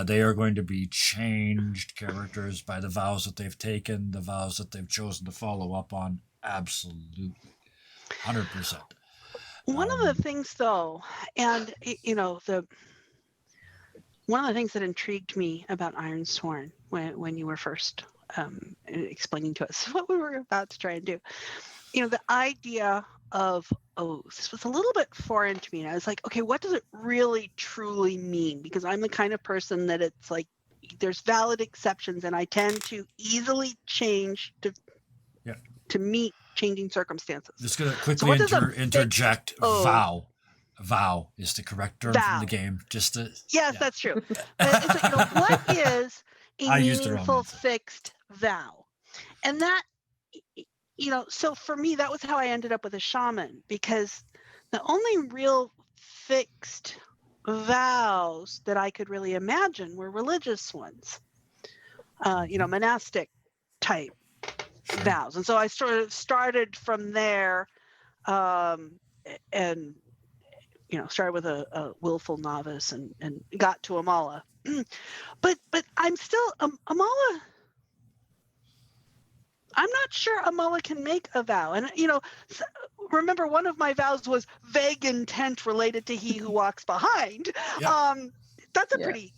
they are going to be changed characters by the vows that they've taken, the vows that they've chosen to follow up on. Absolutely. 100%. One of the things, though, and one of the things that intrigued me about Ironsworn when you were first explaining to us what we were about to try and do, the idea of oaths was a little bit foreign to me. And I was like, okay, what does it really truly mean? Because I'm the kind of person that it's like there's valid exceptions, and I tend to easily change to meet changing circumstances. Just gonna quickly So what does a interject. oath- Vow is the correct term from Vow. the game. Just to Yes, yeah. that's true. But so, what is a I used the wrong meaningful answer. fixed vow? And that, so for me, that was how I ended up with a shaman, because The only real fixed vows that I could really imagine were religious ones, monastic type Sure. vows. And so I sort of started from there, and started with a willful novice and got to Amala. but I'm still Amala. I'm not sure Amala can make a vow. And, remember one of my vows was vague intent related to he who walks behind. Yep. That's a pretty,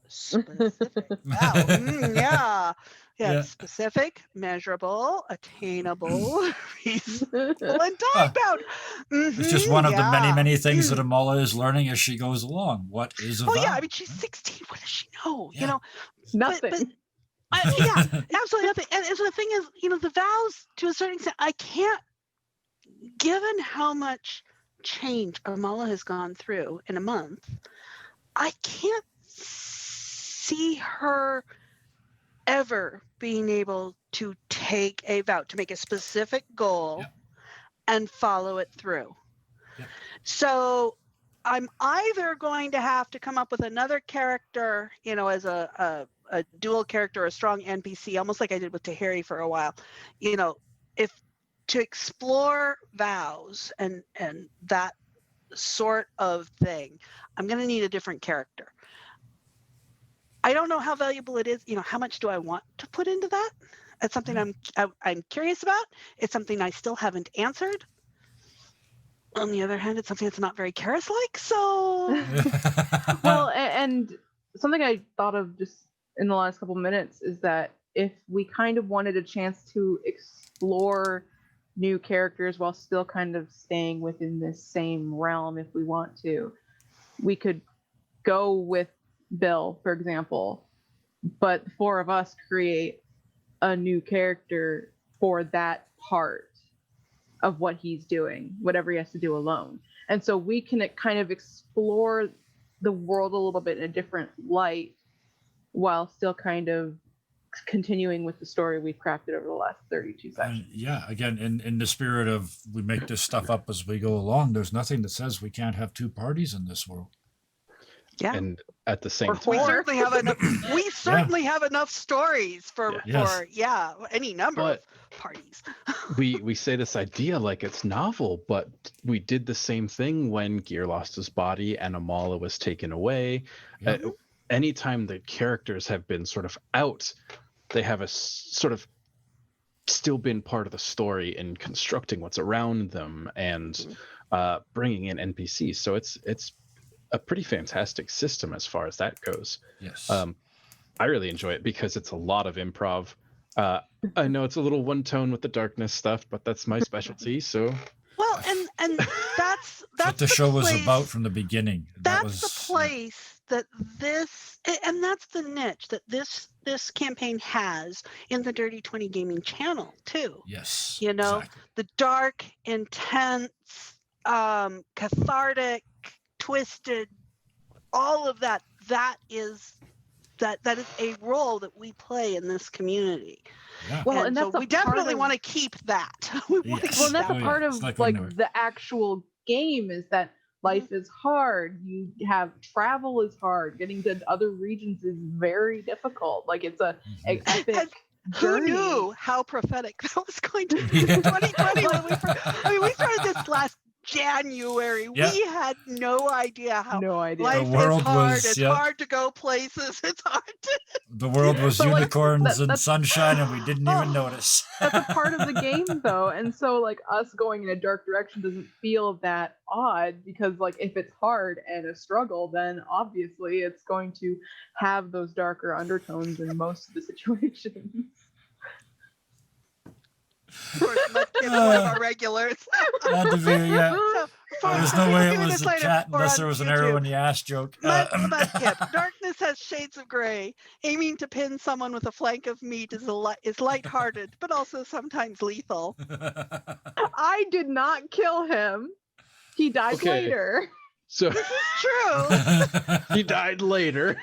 specific vow. Yeah. Specific, measurable, attainable, reasonable, and time-bound. It's just one of the many, many things that Amala is learning as she goes along. What is a vow? Oh, yeah. I mean, she's 16. What does she know? Yeah. Nothing. Absolutely nothing. And so the thing is, the vows, to a certain extent, I can't, given how much change Amala has gone through in a month, I can't see her ever being able to take a vow, to make a specific goal and follow it through. Yep. So I'm either going to have to come up with another character, as a dual character, a strong NPC, almost like I did with Tahiri for a while, if to explore vows and that sort of thing, I'm going to need a different character. I don't know how valuable it is. How much do I want to put into that? That's something I'm curious about. It's something I still haven't answered. On the other hand, it's something that's not very Karis-like. So, well, and something I thought of just in the last couple minutes is that if we kind of wanted a chance to explore new characters while still kind of staying within this same realm, if we want to, we could go with Bill, for example, but the four of us create a new character for that part of what he's doing, whatever he has to do alone. And so we can kind of explore the world a little bit in a different light while still kind of continuing with the story we've crafted over the last 32 sessions. Again, in the spirit of we make this stuff up as we go along, there's nothing that says we can't have two parties in this world. Yeah. And at the same Or time, we certainly have enough. We certainly have enough stories for any number of parties. we say this idea like it's novel, but we did the same thing when Gear lost his body and Amala was taken away. Anytime the characters have been sort of out, they have a sort of still been part of the story in constructing what's around them and bringing in NPCs. So it's a pretty fantastic system as far as that goes. Yes. I really enjoy it because it's a lot of improv. I know it's a little one tone with the darkness stuff, but that's my specialty. So well, and that's what the show was about from the beginning. That's the place that this, and that's the niche that this campaign has in the Dirty 20 Gaming channel too. Yes. Exactly. The dark, intense, cathartic, twisted, all of that. That is a role that we play in this community. Yeah. Well, and that's so we definitely want to keep that. Well, and that's a part of like the actual game is that life is hard. You have travel is hard. Getting to other regions is very difficult. Like it's a epic. Who knew how prophetic that was going to be in 2020 when we started this last January. Yeah. We had no idea how life the world is hard. Was, it's hard to go places. It's hard to... The world was unicorns and sunshine, and we didn't even notice. That's a part of the game, though. And so, like, us going in a dark direction doesn't feel that odd because, like, if it's hard and a struggle, then obviously it's going to have those darker undertones in most of the situations. Of course, Mudkip, one of our regulars. There's no way it was a chat unless there was an arrow in the ass joke. Mudkip, darkness has shades of gray. Aiming to pin someone with a flank of meat is lighthearted, but also sometimes lethal. I did not kill him. He died later. So this is true. He died later.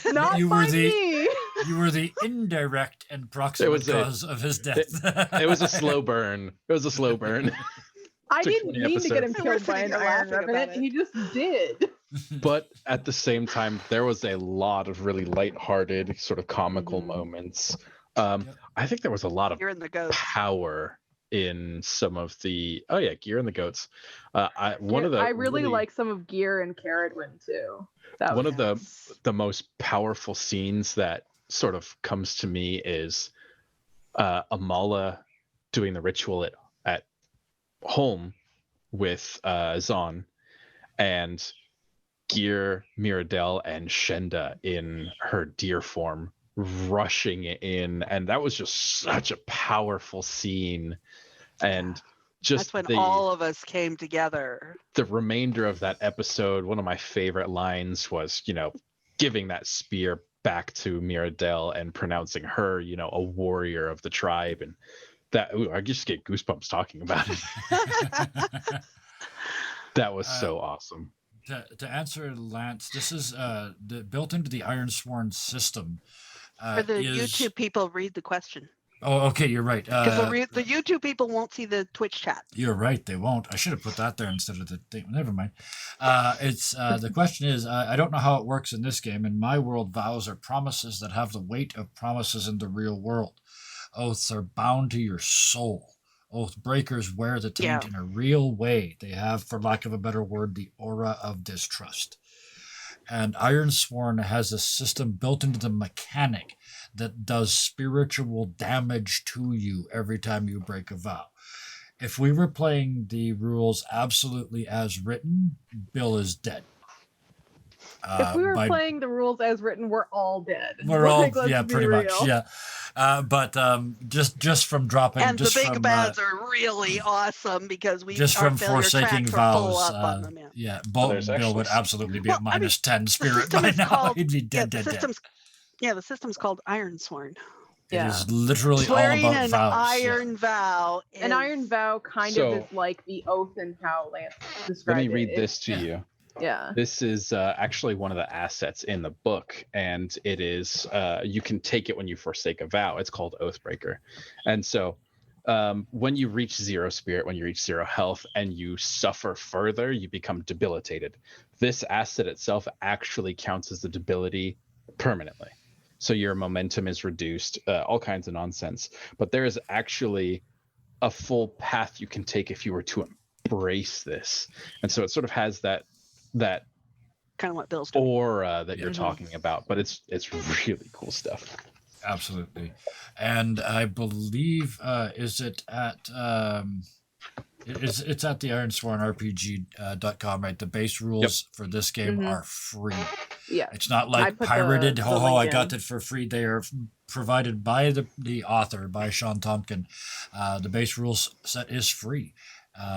Not by me. You were the indirect and proximate cause of his death. It was a slow burn. I Took didn't 20 mean to get him episodes. We're killed by sitting an here Iron laughing about Revenant. it. He just did. But at the same time, there was a lot of really lighthearted, sort of comical Mhm. moments. Yep. I think there was a lot of You're in the goats. power in some of the Gear and the Goats. One of the I really like some of Gear and Caradwin too. That one was of Yes. the most powerful scenes that sort of comes to me is Amala doing the ritual at home with Zahn, and Gear, Mirabelle, and Shenda in her deer form rushing in, and that was just such a powerful scene. And just That's when all of us came together. the remainder of that episode, one of my favorite lines was, giving that spear back to Mirabelle and pronouncing her, a warrior of the tribe. And that, I just get goosebumps talking about it. That was so awesome. To answer Lance, this is built into the Ironsworn system. For the is... YouTube people, read the question. Oh, okay, you're right. Because the YouTube people won't see the Twitch chat. You're right, they won't. I should have put that there instead of the thing. Never mind. It's the question is, I don't know how it works in this game. In my world, vows are promises that have the weight of promises in the real world. Oaths are bound to your soul. Oath breakers wear the taint in a real way. They have, for lack of a better word, the aura of distrust. And Ironsworn has a system built into the mechanic that does spiritual damage to you every time you break a vow. If we were playing the rules absolutely as written, Bill is dead. If we were playing the rules as written, we're all dead. We're all, let's pretty be much, real. yeah. But just from dropping, and just the big from, bads are really awesome because we just our from failure forsaking tracks vows, are full up on them. There's Bill would actually- absolutely be Well, at minus 10 the spirit system by is now. called- He'd be dead. The system's called Ironsworn. It is literally all Swearing about an vows. iron vow. An iron vow kind of is like the oath and how Lance described Let it. me read this to you. Yeah. This is actually one of the assets in the book, and it is you can take it when you forsake a vow. It's called Oathbreaker. And so when you reach 0 spirit, when you reach 0 health, and you suffer further, you become debilitated. This asset itself actually counts as the debility permanently. So your momentum is reduced, all kinds of nonsense. But there is actually a full path you can take if you were to embrace this. And so it sort of has that kind of what Bill's doing. aura that you're talking about, but it's really cool stuff. Absolutely. And I believe it's at the ironswornrpg.com, right? The base rules for this game are free. Yeah. It's not I like put pirated. the I link got in. it for free. They are provided by the author, by Sean Tompkin. The base rules set is free.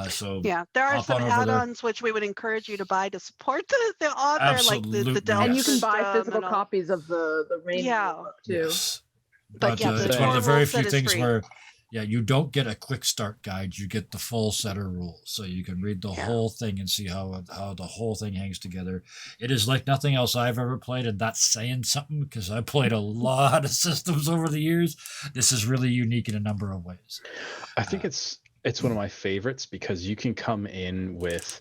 So there are hop some on over there. add-ons which we would encourage you to buy to support the author, Absolutely, like the Delta And you can buy system physical and all. copies of the main book too. Yes. But But the it's one of the core very rule few set is things free. where, you don't get a quick start guide. You get the full set of rules, so you can read the whole thing and see how the whole thing hangs together. It is like nothing else I've ever played, and that's saying something because I played a lot of systems over the years. This is really unique in a number of ways. I think it's one of my favorites because you can come in with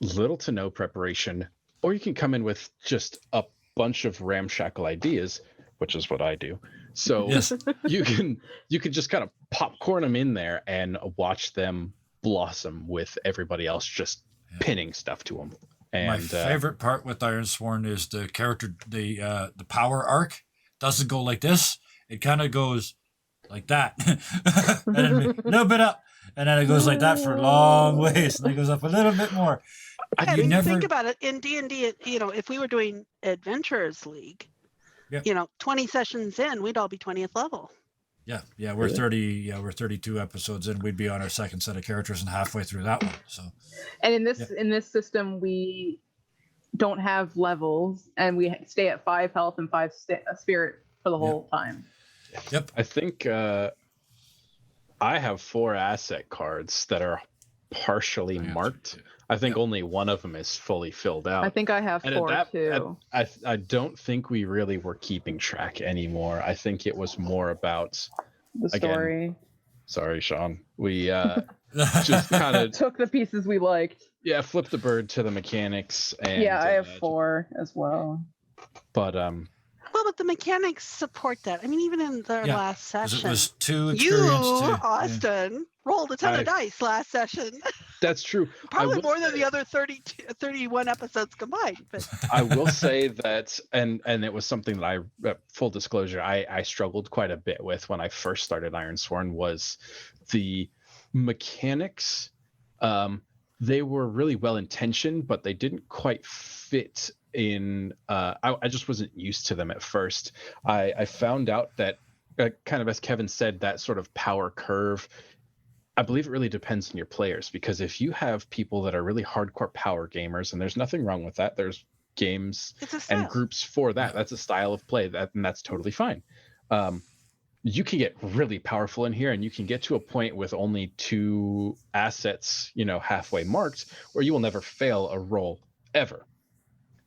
little to no preparation, or you can come in with just a bunch of ramshackle ideas, which is what I do. So Yes. you can just kind of popcorn them in there and watch them blossom with everybody else just pinning stuff to them. And my favorite part with Ironsworn is the character, the power arc doesn't go like this. It kind of goes like that, and then a little bit up, and then it goes like that for a long ways, and then it goes up a little bit more. And You never think about it in D&D. If we were doing Adventurers League, 20 sessions in, we'd all be 20th level. Yeah, we're 30. Yeah, we're 32 episodes in. We'd be on our second set of characters and halfway through that one. So, and in this system, we don't have levels, and we stay at 5 health and 5 spirit for the whole time. Yep. I think I have 4 asset cards that are partially marked. I think only one of them is fully filled out. I think I have 4 too. I don't think we really were keeping track anymore. I think it was more about The story. Sorry, Sean. We Just kind of Took the pieces we liked. flip the bird to the mechanics. And Yeah, I have 4 as well. But Well, but the mechanics support that. I mean, even in the Yeah, last 'cause session, it was 2 you, experience too. Yeah. Austin, rolled a ton I- of dice last session. that's true. Probably will more than say- the other 31 episodes combined. But I will say that, and it was something that full disclosure, I struggled quite a bit with when I first started Ironsworn, was the mechanics. They were really well intentioned, but they didn't quite fit in. I just wasn't used to them at first. I found out that, kind of as Kevin said, that sort of power curve, I believe it really depends on your players, because if you have people that are really hardcore power gamers, and there's nothing wrong with that, there's games it's a style. and groups for that. That's a style of play, and that's totally fine. You can get really powerful in here, and you can get to a point with only 2 assets, halfway marked, where you will never fail a roll ever.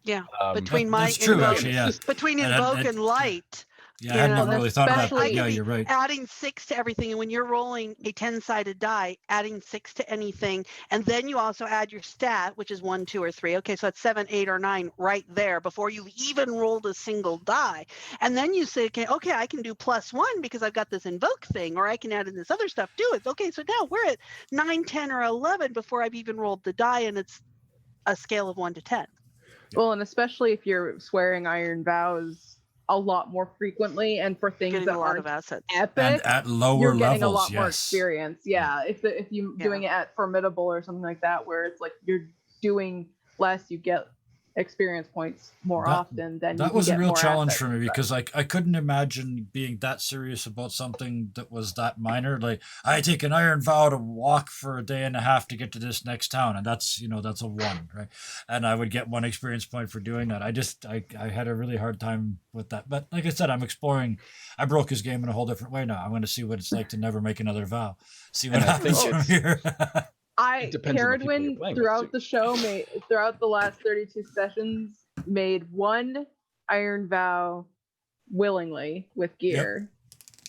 Yeah, Between that's true, invoke, actually, yeah. between invoke and light. Yeah, I hadn't even really thought about that. Yeah, you're right. Adding 6 to everything, and when you're rolling a 10-sided die, adding 6 to anything, and then you also add your stat, which is 1, 2, or 3. Okay, so that's 7, 8, or 9 right there before you've even rolled a single die. And then you say, okay, I can do +1 because I've got this invoke thing, or I can add in this other stuff. Do it. Okay, so now we're at 9, 10, or 11 before I've even rolled the die, and it's a scale of 1 to 10. Well, and especially if you're swearing iron vows a lot more frequently, and for things Getting that a lot aren't of assets. epic, And at lower you're getting levels, a lot more yes. experience. Yeah, if you doing it at formidable or something like that, where it's like you're doing less, you get experience points more often than that you was can a get real more challenge assets for me, because I couldn't imagine being that serious about something that was that minor. Like, I take an iron vow to walk for a day and a half to get to this next town, and that's that's a 1, right? And I would get 1 experience point for doing that. I had a really hard time with that, but like I said, I'm exploring. I broke his game in a whole different way now. I'm going to see what it's like to never make another vow, see what happens from here. Caradwin throughout the show throughout the last 32 sessions made 1 iron vow willingly with gear,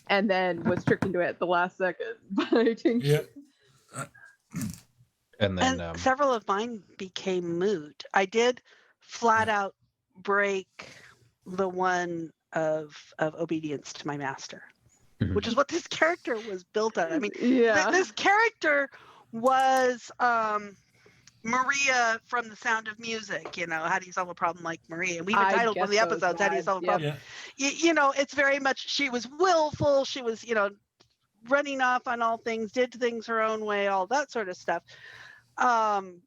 and then was tricked into it at the last second by tincture. And then several of mine became moot. I did flat out break the one of obedience to my master, which is what this character was built on. I mean, this character was Maria from The Sound of Music. How do you solve a problem like Maria? And we've entitled one of the episodes, How do you solve a problem? Yeah. It's very much, she was willful. She was, running off on all things, did things her own way, all that sort of stuff. And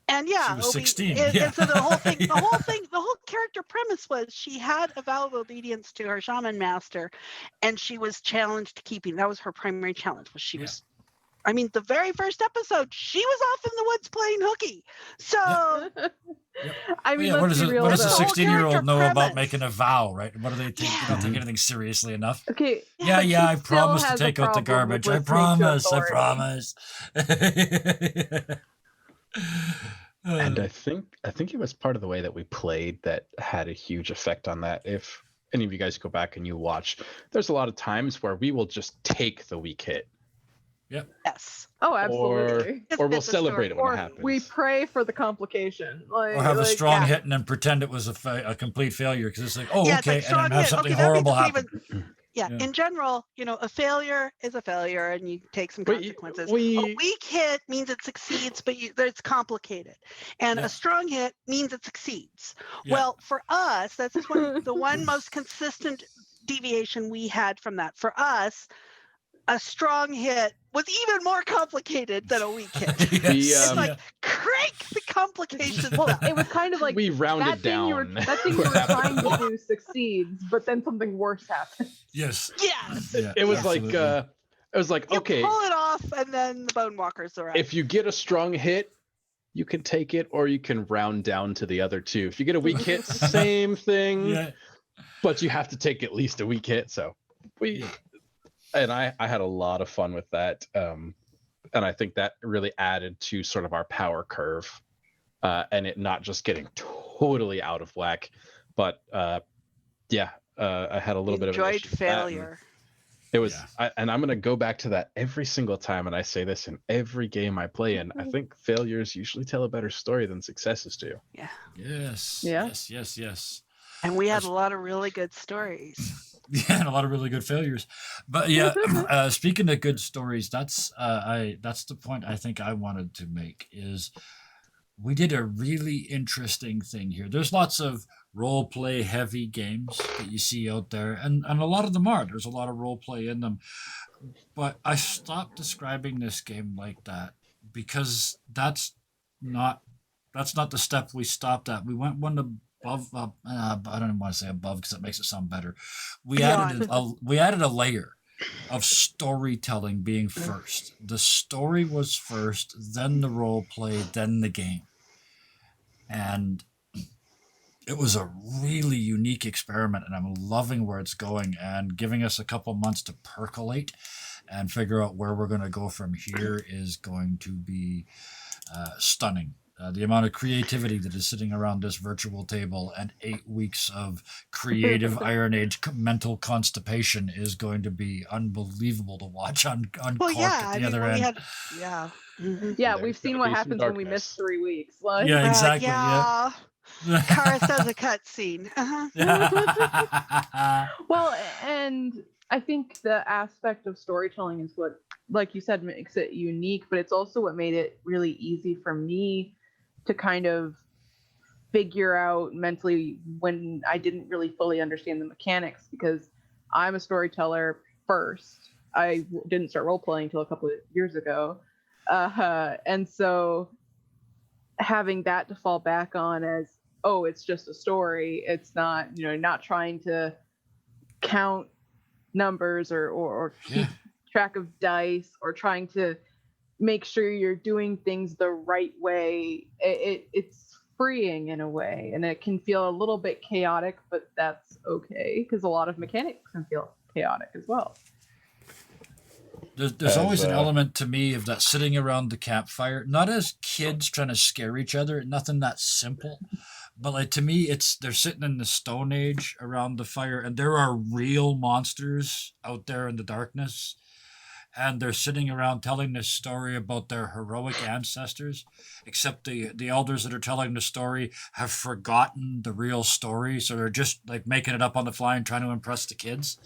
she was 16. And so the whole character premise was she had a vow of obedience to her shaman master, and she was challenged to keeping. That was her primary challenge. Was I mean, the very first episode, she was off in the woods playing hooky. So, I mean, what does a 16-year-old know premise about making a vow, right? What do they think? They don't take anything seriously enough. Okay. I promise to take out the garbage. I promise. And I think it was part of the way that we played that had a huge effect on that. If any of you guys go back and you watch, there's a lot of times where we will just take the weak hit. Yep. Yes. Oh, absolutely. Or we'll celebrate it when it happens. We pray for the complication. Or have a strong hit and then pretend it was a complete failure, because it's like, okay, and then have something horrible happen. In general, a failure is a failure, and you take some consequences. A weak hit means it succeeds, but it's complicated. And a strong hit means it succeeds. Yeah. Well, for us, that's just the one most consistent deviation we had from that. For us, a strong hit was even more complicated than a weak hit. It's crank the complications. Well, it was kind of like we rounded down. That thing you were trying to do succeeds, but then something worse happens. Yes. Yes. Yeah, it was like okay, you pull it off, and then the bone walkers are out. If you get a strong hit, you can take it, or you can round down to the other 2. If you get a weak hit, same thing. But you have to take at least a weak hit. So and I had a lot of fun with that. And I think that really added to sort of our power curve, and it not just getting totally out of whack, but I had a little bit of an issue with failure. It was, Yeah. and I'm going to go back to that every single time, and I say this in every game I play in. I think failures usually tell a better story than successes do. Yeah. Yes. Yeah. Yes. Yes. Yes. And we had That's- a lot of really good stories. Yeah, and a lot of really good failures. But yeah, speaking of good stories, that's the point I think I wanted to make is we did a really interesting thing here. There's lots of role play heavy games that you see out there, and a lot of them are. There's a lot of role play in them. But I stopped describing this game like that because not that's not the step we stopped at. We went one above. I don't even want to say above because it makes it sound better. We added a layer of storytelling being first. The story was first, then the role play, then the game, and it was a really unique experiment, and I'm loving where it's going and giving us a couple months to percolate and figure out where we're going to go from here is going to be stunning. The amount of creativity that is sitting around this virtual table and 8 weeks of creative Iron Age mental constipation is going to be unbelievable to watch on Well, Cork yeah. at I the mean, other when we end. had, yeah. Mhm. Yeah, There's we've seen gonna what be some happens when we miss darkness. 3 weeks. Like, Yeah, exactly. Yeah. Kara says a cutscene. Yeah. well, and I think the aspect of storytelling is what, like you said, makes it unique, but it's also what made it really easy for me to kind of figure out mentally when I didn't really fully understand the mechanics, because I'm a storyteller first. I didn't start role playing until a couple of years ago. And so having that to fall back on as, oh, it's just a story. It's not, not trying to count numbers or keep Yeah. track of dice or trying to make sure you're doing things the right way. It's freeing in a way, and it can feel a little bit chaotic, but that's okay because a lot of mechanics can feel chaotic as well. There's always an element to me of that sitting around the campfire, not as kids trying to scare each other, nothing that simple, but like to me, they're sitting in the Stone Age around the fire, and there are real monsters out there in the darkness, and they're sitting around telling this story about their heroic ancestors, except the elders that are telling the story have forgotten the real story, so they're just like making it up on the fly and trying to impress the kids.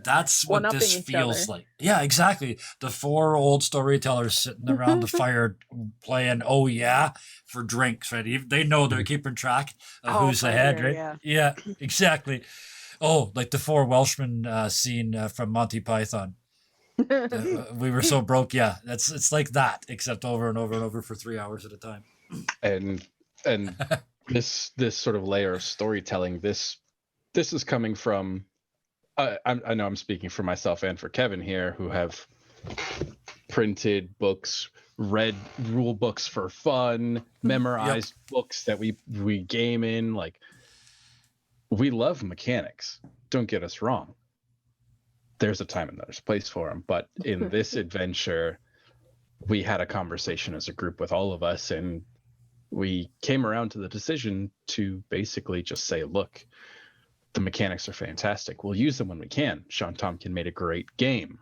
That's what One-upping this each feels other. like. Yeah, exactly. The four old storytellers sitting around the fire playing "Oh Yeah" for drinks, right? They know they're keeping track of Oh, who's for ahead, sure, right? yeah. Yeah, exactly. Oh, like the four Welshmen scene from Monty Python. We were so broke. Yeah, it's like that, except over and over and over for 3 hours at a time. And this sort of layer of storytelling, this is coming from I know I'm speaking for myself and for Kevin here, who have printed books, read rule books for fun, memorized books that we game in. Like, we love mechanics, don't get us wrong. There's a time and there's a place for them, but in this adventure we had a conversation as a group with all of us, and we came around to the decision to basically just say, look, the mechanics are fantastic. We'll use them when we can. Sean Tompkin made a great game,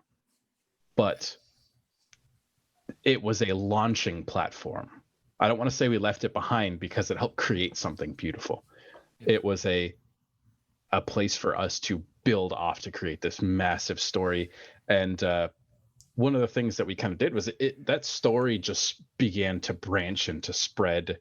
but it was a launching platform. I don't want to say we left it behind because it helped create something beautiful. It was a place for us to build off to create this massive story. And one of the things that we kind of did was that story just began to branch and to spread,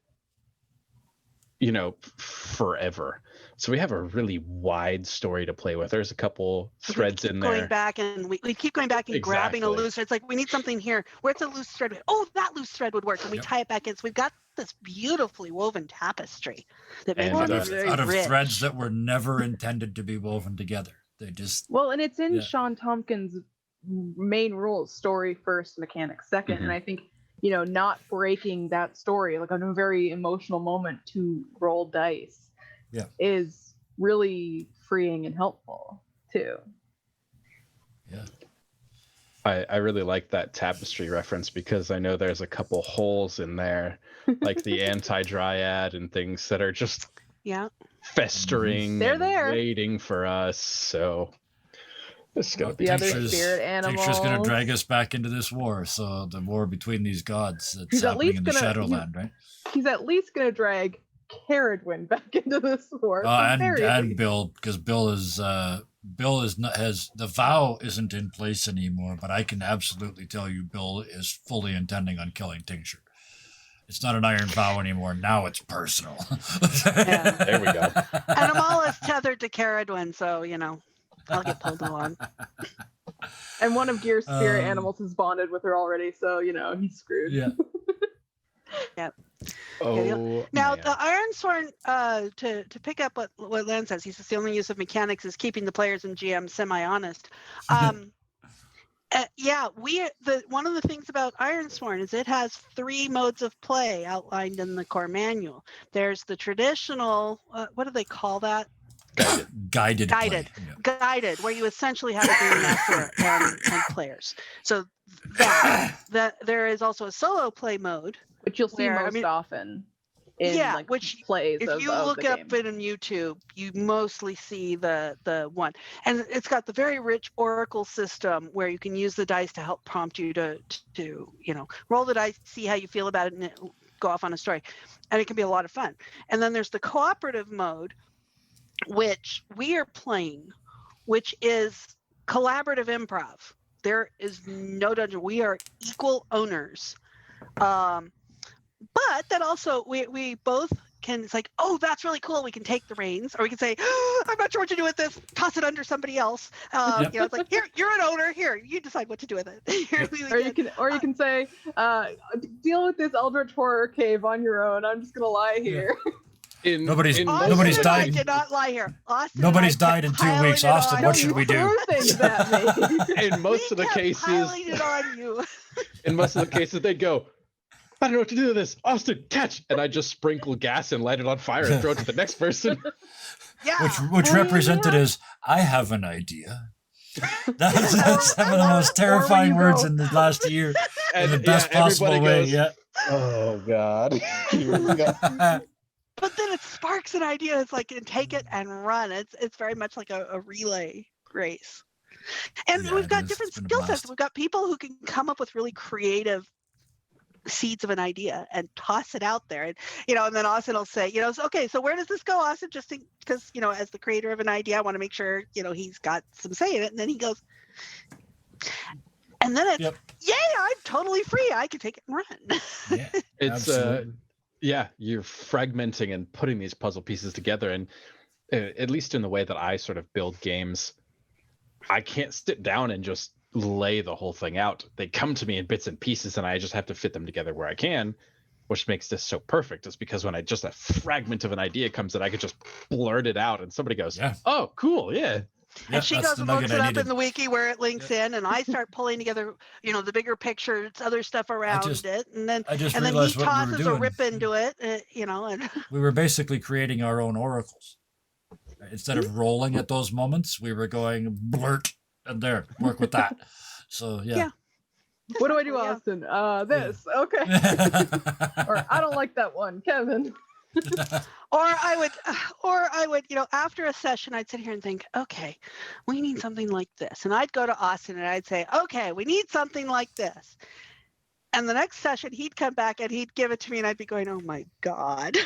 forever. So we have a really wide story to play with. There's a couple threads in there. Going back, and we keep going back and grabbing a Exactly. loose thread. It's like, we need something here. Where's a loose thread? Oh, that loose thread would work. And we Yep. tie it back in. So we've got this beautifully woven tapestry that makes And, it very Out of rich. threads that were never intended to be woven together. They just Well, and it's in Yeah. Sean Tompkins' main rules: story first, mechanics 2nd. Mhm. And I think, not breaking that story, like on a very emotional moment to roll dice, Yeah. is really freeing and helpful too. yeah. I really like that tapestry reference because I know there's a couple holes in there, like the anti-dryad and things that are just Yeah. festering They're and there. waiting for us. So It's gonna The other Tincture's spirit going to animals. drag us back into this war. So the war between these gods that's He's at happening least in the gonna- Shadowland, right? He's at least gonna drag Caradwin back into this war. at the very And least. Bill, because Bill is not has the vow isn't in place anymore, but I can absolutely tell you Bill is fully intending on killing Tincture. It's not an iron vow anymore. Now it's personal. Yeah. There we go. And Amal is tethered to Caradwin, so I'll get pulled along. And one of Gear's spirit Um, animals is bonded with her already, so he's screwed. Yeah. Oh, Now, man. the Ironsworn, to pick up what Len says, he says the only use of mechanics is keeping the players and GM semi-honest. One of the things about Ironsworn is it has 3 modes of play outlined in the core manual. There's the traditional, what do they call that? Guided. Guided. Play. Yeah. Guided, where you essentially have a game master and players. So that there is also a solo play mode. Which you'll see Where, I most mean- often in which plays if of, you of look the up game. it on YouTube, you mostly see the one, and it's got the very rich oracle system where you can use the dice to help prompt you to roll the dice, see how you feel about it, and go off on a story, and it can be a lot of fun. And then there's the cooperative mode, which we are playing, which is collaborative improv. There is no dungeon. We are equal owners. But that also we both can, it's like, oh, that's really cool. We can take the reins, or we can say, oh, I'm not sure what to do with this. Toss it under somebody else. It's like, here, you're an owner. Here, you decide what to do with it. Or you can say, deal with this eldritch horror cave on your own. I'm just gonna lie here. Nobody's Austin and I died. did not lie here. Austin Nobody's and I died in kept 2 piling weeks. it Austin, on what you. should we do? Threw things at me. In most of the kept cases, piling it on you. they go, I don't know what to do with this. Austin, catch! And I just sprinkle gas and light it on fire and throw it to the next person. Yeah. Which represented as, I have an idea. That's some of the most terrifying words in the last year in the best possible everybody way. goes, Yeah. Oh, God. Here we go. But then it sparks an idea. It's like, take it and run. It's very much like a relay race. And Yeah, we've it got is. different It's been a skill sets. blast. We've got people who can come up with really creative seeds of an idea and toss it out there. And then Austin will say, okay, so where does this go, Austin? Just because, as the creator of an idea, I want to make sure, he's got some say in it. And then he goes, and then it's, Yep. yeah, I'm totally free. I can take it and run. Yeah. It's Absolutely. you're fragmenting and putting these puzzle pieces together, and at least in the way that I sort of build games, I can't sit down and just lay the whole thing out. They come to me in bits and pieces, and I just have to fit them together where I can, which makes this so perfect. Is because when just a fragment of an idea comes in, I could just blurt it out, and somebody goes, Yeah. "Oh, cool, yeah." Yeah, And she that's goes the and nugget looks it I up in needed. the wiki where it links in, and I start pulling together, the bigger pictures, other stuff around it, and then I just he realized what we were tosses a doing. rip into it, and We were basically creating our own oracles. Instead of rolling at those moments, we were going blurt and there, work with that. So Yeah. What do I do, Yeah. Austin? This. Okay. Or I don't like that one, Kevin. or I would, after a session, I'd sit here and think, okay, we need something like this, and I'd go to Austin and I'd say, okay, we need something like this. And the next session, he'd come back and he'd give it to me, and I'd be going, "Oh my God!"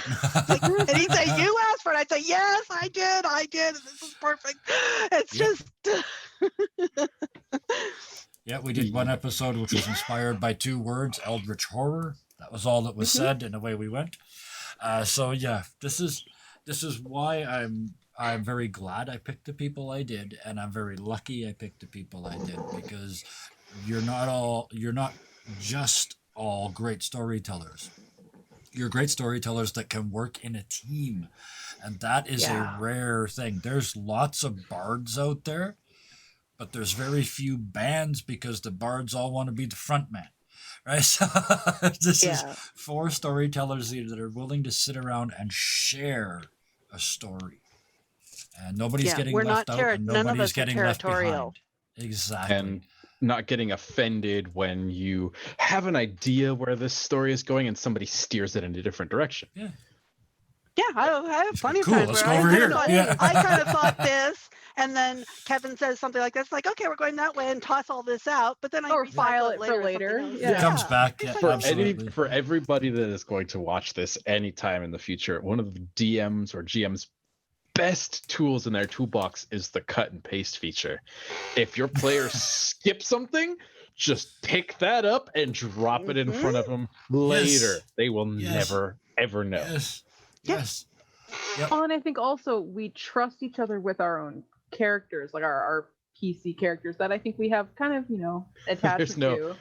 And he'd say, "You asked for it." I'd say, "Yes, I did. This is perfect." It's just. Yeah, we did one episode which was inspired by 2 words, eldritch horror. That was all that was said, and away we went. So yeah, this is why I'm very glad I picked the people I did, and I'm very lucky I picked the people I did, because you're not just all great storytellers. You're great storytellers that can work in a team, and that is a rare thing. There's lots of bards out there, but there's very few bands because the bards all want to be the front man, right? So this is 4 storytellers that are willing to sit around and share a story, and nobody's getting we're left not out, and none of nobody's us are getting left territorial. behind. Exactly. And not getting offended when you have an idea where this story is going and somebody steers it in a different direction. Yeah. Yeah, I have plenty of Cool, times let's where go over here. Yeah. I kind of thought this, and then Kevin says something like this, like, okay, we're going that way, and toss all this out, but then I Or recycle file it it later for as something later. else. Yeah. It comes back. Yeah, Recycle For it. absolutely. for everybody that is going to watch this anytime in the future, one of the DMs or GM's best tools in their toolbox is the cut and paste feature. If your players skip something, just pick that up and drop it in front of them later. They will never ever know. Yes. Yeah. Yes. Yep. Oh, and I think also we trust each other with our own characters, like our PC characters that I think we have kind of, attachment to.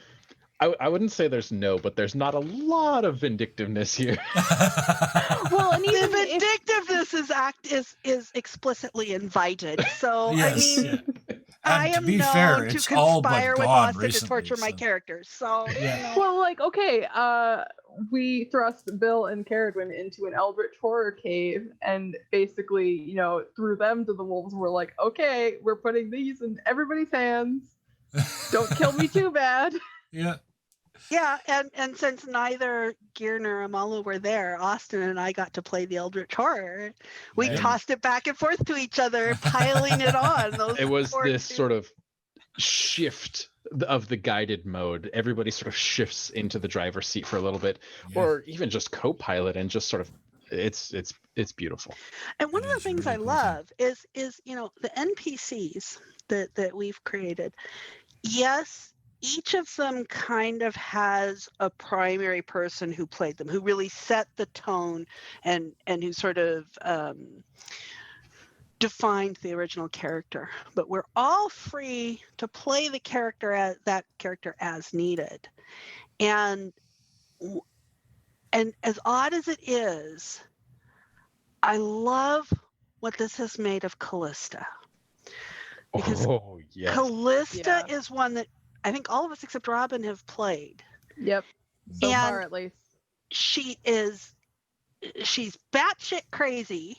I wouldn't say there's no, but there's not a lot of vindictiveness here. Well, and The even if, vindictiveness is explicitly invited. So Yes, I mean, yeah. I And to am be known fair, to it's all but conspire with gone Austin recently, to torture my so. characters. So Yeah. well, like, okay, we thrust Bill and Caradwin into an eldritch horror cave and basically, threw them to the wolves. We're like, okay, we're putting these in everybody's hands. Don't kill me too bad. Yeah. yeah, and since neither Gear nor Amala were there, Austin and I got to play the Eldritch Horror. We Man. tossed it back and forth to each other, piling it on. Those It was poor this dudes. sort of shift of the guided mode. Everybody sort of shifts into the driver's seat for a little bit, Yeah. or even just co-pilot and just sort of it's beautiful. And one It of the is things really I cool love is the NPCs that we've created. Yes, each of them kind of has a primary person who played them, who really set the tone and who sort of defined the original character. But we're all free to play the character as needed. And as odd as it is, I love what this has made of Callista. Because Oh yes. Callista Yeah. is one that I think all of us except Robin have played. Yep. So And- far, at least. She's batshit crazy.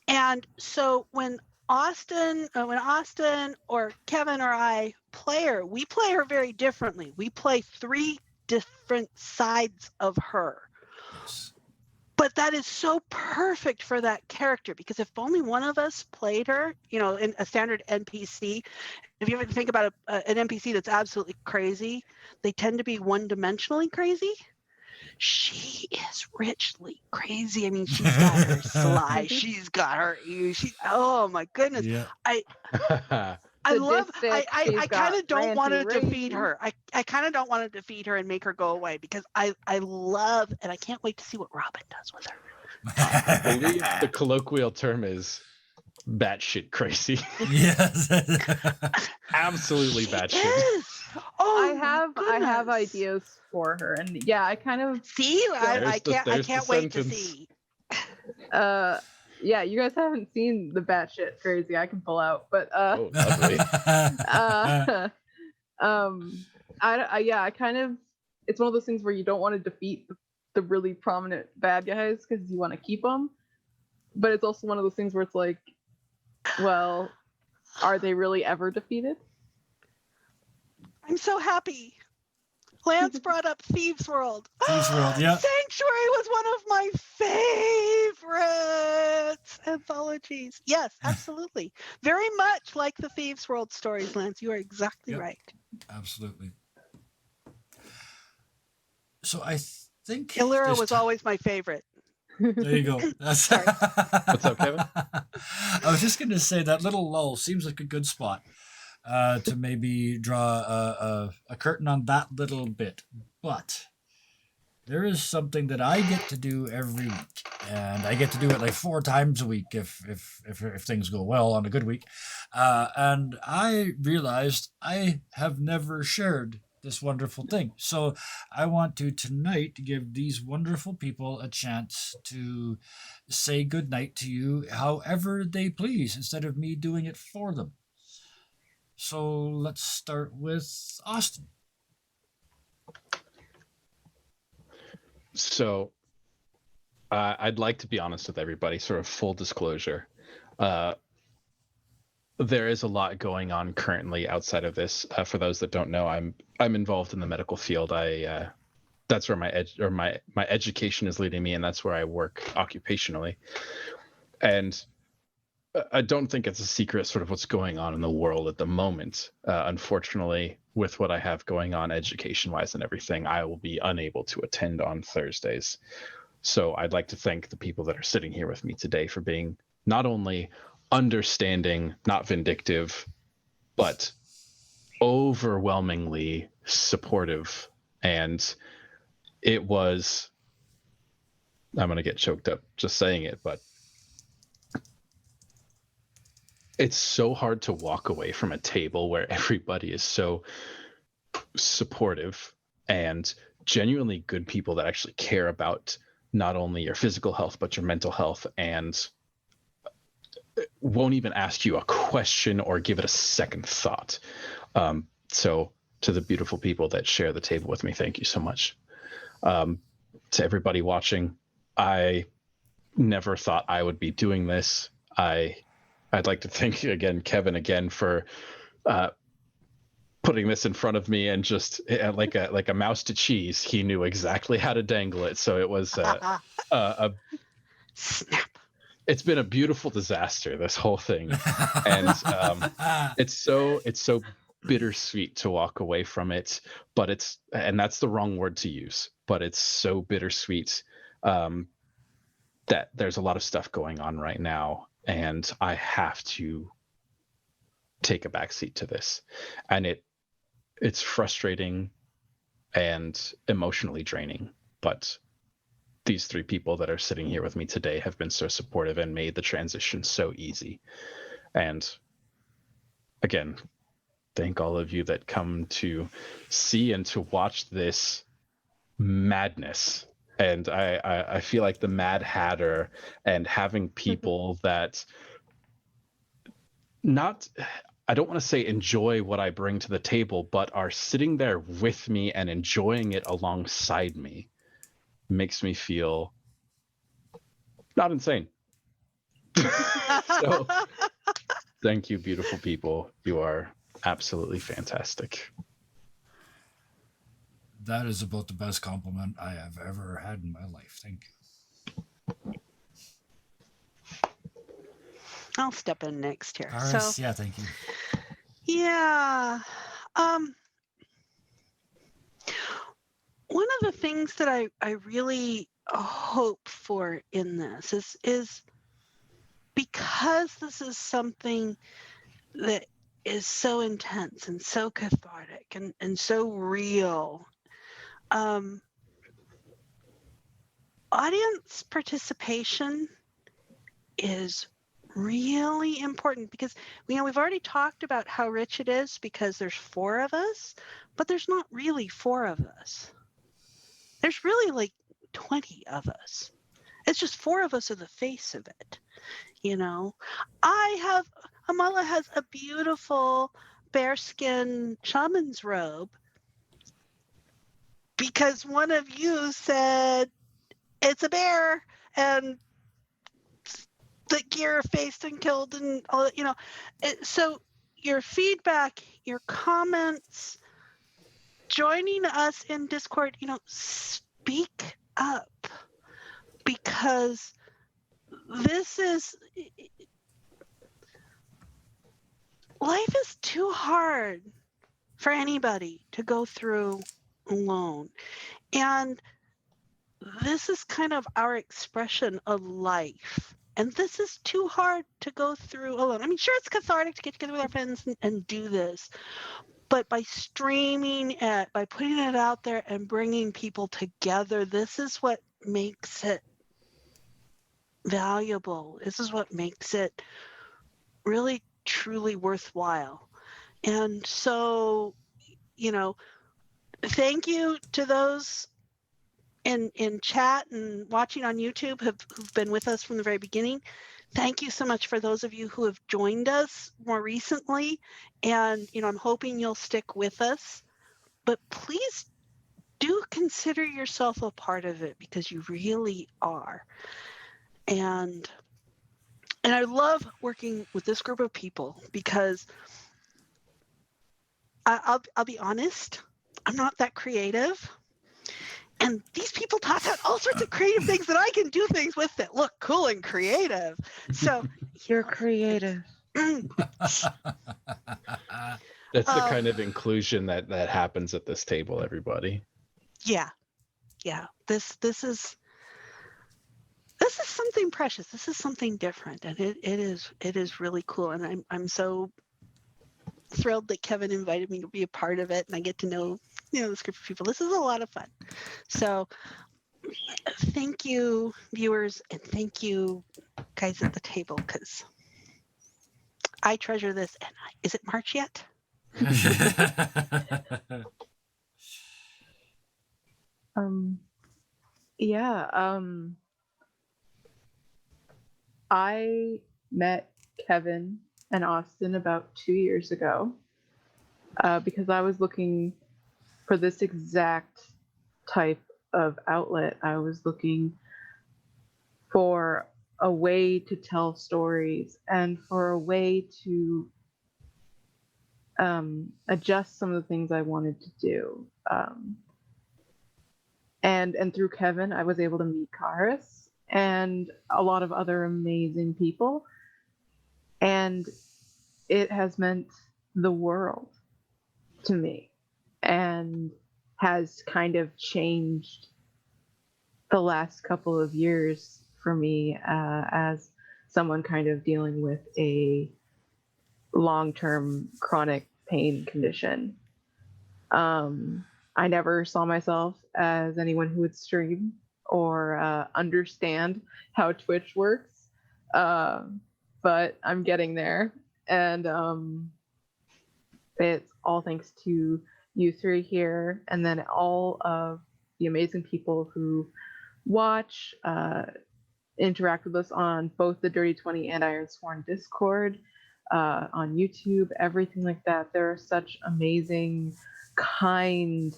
And so when Austin or Kevin or I play her, we play her very differently. We play 3 different sides of her. Yes. But that is so perfect for that character, because if only one of us played her, in a standard NPC, if you ever think about an NPC that's absolutely crazy, they tend to be one-dimensionally crazy. She is richly crazy. I mean, she's got her sly. She's got her. Oh my goodness. Yeah. I love. Sadistic, I she's kind got of don't want to ranty defeat rage. her. I kind of don't want to defeat her and make her go away, because I love, and I can't wait to see what Robin does with her. I believe the colloquial term is batshit crazy. Yes. Absolutely She batshit. is. Oh, I have goodness. ideas for her, and yeah, I kind of See, I There's the can't wait to sentence. see. yeah, you guys haven't seen the batshit crazy I can pull out, but Oh, lovely. I kind of, it's one of those things where you don't want to defeat the really prominent bad guys because you want to keep them, but it's also one of those things where it's like, well, are they really ever defeated? I'm so happy. Lance brought up Thieves World. Thieves World, yeah. Sanctuary was one of my favorites anthologies. Yes, absolutely. Very much like the Thieves World stories, Lance. You are exactly Yep. right. Absolutely. So I think Illira this was ti- always my favorite. There you go. That's Sorry. What's up, Kevin? I was just going to say that little lull seems like a good spot to maybe draw a curtain on that little bit. But there is something that I get to do every week, and I get to do it like 4 times a week if things go well on a good week. And I realized I have never shared this wonderful thing. So I want to tonight give these wonderful people a chance to say goodnight to you however they please instead of me doing it for them. So let's start with Austin. So I'd like to be honest with everybody, sort of full disclosure. There is a lot going on currently outside of this. For those that don't know, I'm involved in the medical field. I that's where my education is leading me, and that's where I work occupationally. And I don't think it's a secret sort of what's going on in the world at the moment. Unfortunately, with what I have going on education wise and everything, I will be unable to attend on Thursdays. So I'd like to thank the people that are sitting here with me today for being not only understanding, not vindictive, but overwhelmingly supportive. And it was, I'm going to get choked up just saying it, but it's so hard to walk away from a table where everybody is so supportive and genuinely good people that actually care about not only your physical health but your mental health, and won't even ask you a question or give it a second thought. So to the beautiful people that share the table with me, thank you so much. To everybody watching, I never thought I would be doing this. I'd like to thank you again, Kevin, for putting this in front of me, and just like a mouse to cheese, he knew exactly how to dangle it. So it was a Snap. It's been a beautiful disaster, this whole thing, and it's so bittersweet to walk away from it. But and that's the wrong word to use. But it's so bittersweet that there's a lot of stuff going on right now, and I have to take a backseat to this, and it's frustrating and emotionally draining. But these three people that are sitting here with me today have been so supportive and made the transition so easy. And again, thank all of you that come to see and to watch this madness. And I feel like the Mad Hatter, and having people that I don't want to say enjoy what I bring to the table, but are sitting there with me and enjoying it alongside me, makes me feel not insane. So thank you, beautiful people. You are absolutely fantastic. That is about the best compliment I have ever had in my life. Thank you. I'll step in next here. Iris, yeah, thank you. Yeah. One of the things that I really hope for in this is because this is something that is so intense and so cathartic and so real. Audience participation is really important, because we've already talked about how rich it is because there's 4 of us, but there's not really 4 of us. There's really like 20 of us. It's just 4 of us are the face of it. Amala has a beautiful bearskin shaman's robe because one of you said it's a bear and the gear faced and killed and all that, so your feedback, your comments, joining us in Discord, speak up, because life is too hard for anybody to go through alone. And this is kind of our expression of life. And this is too hard to go through alone. I mean, sure, it's cathartic to get together with our friends and do this. But by streaming it, by putting it out there and bringing people together, this is what makes it valuable. This is what makes it really, truly worthwhile. And so, thank you to those in chat and watching on YouTube who've been with us from the very beginning. Thank you so much for those of you who have joined us more recently. And, I'm hoping you'll stick with us. But please do consider yourself a part of it, because you really are. And I love working with this group of people, because I'll be honest, I'm not that creative. And these people toss out all sorts of creative things that I can do things with that look cool and creative. So You're creative. That's the kind Um, of inclusion that happens at this table, everybody. yeah. This is something precious. This is something different, and it is really cool. And I'm so thrilled that Kevin invited me to be a part of it, and I get to know this group of people. This is a lot of fun. So thank you, viewers, and thank you, guys at the table, because I treasure this. And is it March yet? Yeah. I met Kevin and Austin about 2 years ago because I was looking for this exact type of outlet. I was looking for a way to tell stories and for a way to adjust some of the things I wanted to do. And through Kevin, I was able to meet Karis and a lot of other amazing people. And it has meant the world to me and has kind of changed the last couple of years for me as someone kind of dealing with a long-term chronic pain condition. I never saw myself as anyone who would stream or understand how Twitch works, but I'm getting there, and it's all thanks to you three here, and then all of the amazing people who watch, interact with us on both the Dirty 20 and Ironsworn Discord, on YouTube, everything like that. There are such amazing, kind,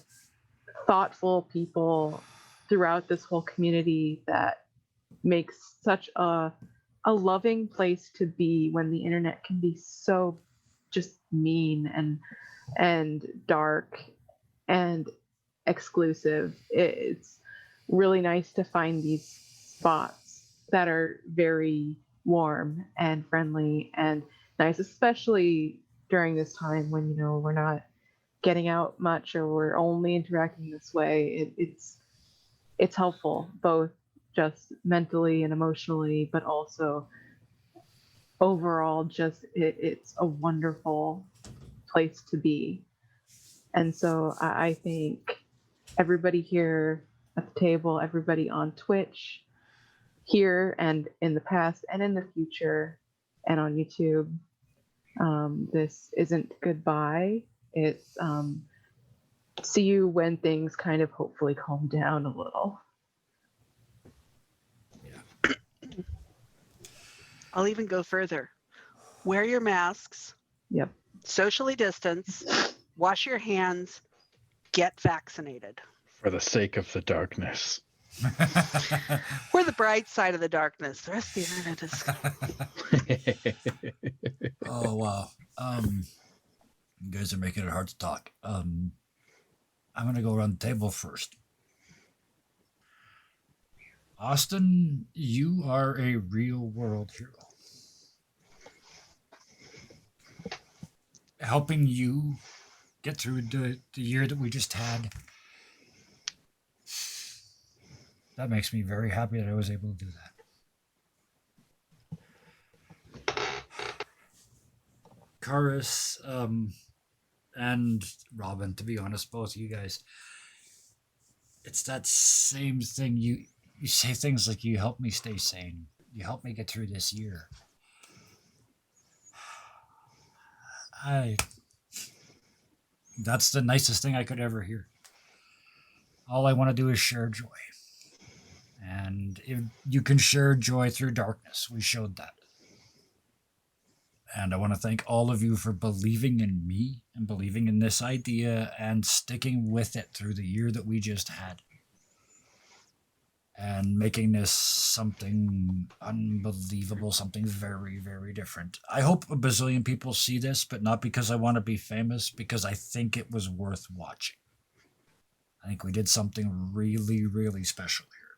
thoughtful people throughout this whole community that makes such a loving place to be when the internet can be so just mean and dark and exclusive. It's really nice to find these spots that are very warm and friendly and nice, especially during this time when we're not getting out much or we're only interacting this way. It's helpful both just mentally and emotionally, but also overall just it's a wonderful place to be. And so I think everybody here at the table, everybody on Twitch here and in the past and in the future and on YouTube, this isn't goodbye. It's see you when things kind of hopefully calm down a little. I'll even go further. Wear your masks, Yep. socially distance, wash your hands, get vaccinated. For the sake of the darkness. We're the bright side of the darkness. The rest of the internet is. Oh wow. You guys are making it hard to talk. I'm gonna go around the table first. Austin, you are a real world hero. Helping you get through the year that we just had. That makes me very happy that I was able to do that. Karis, and Robin, to be honest, both of you guys, it's that same thing. You say things like, you help me stay sane. You help me get through this year. That's the nicest thing I could ever hear. All I want to do is share joy. And if you can share joy through darkness, we showed that. And I want to thank all of you for believing in me and believing in this idea and sticking with it through the year that we just had. And making this something unbelievable, something very, very different. I hope a bazillion people see this, but not because I want to be famous, because I think it was worth watching. I think we did something really, really special here.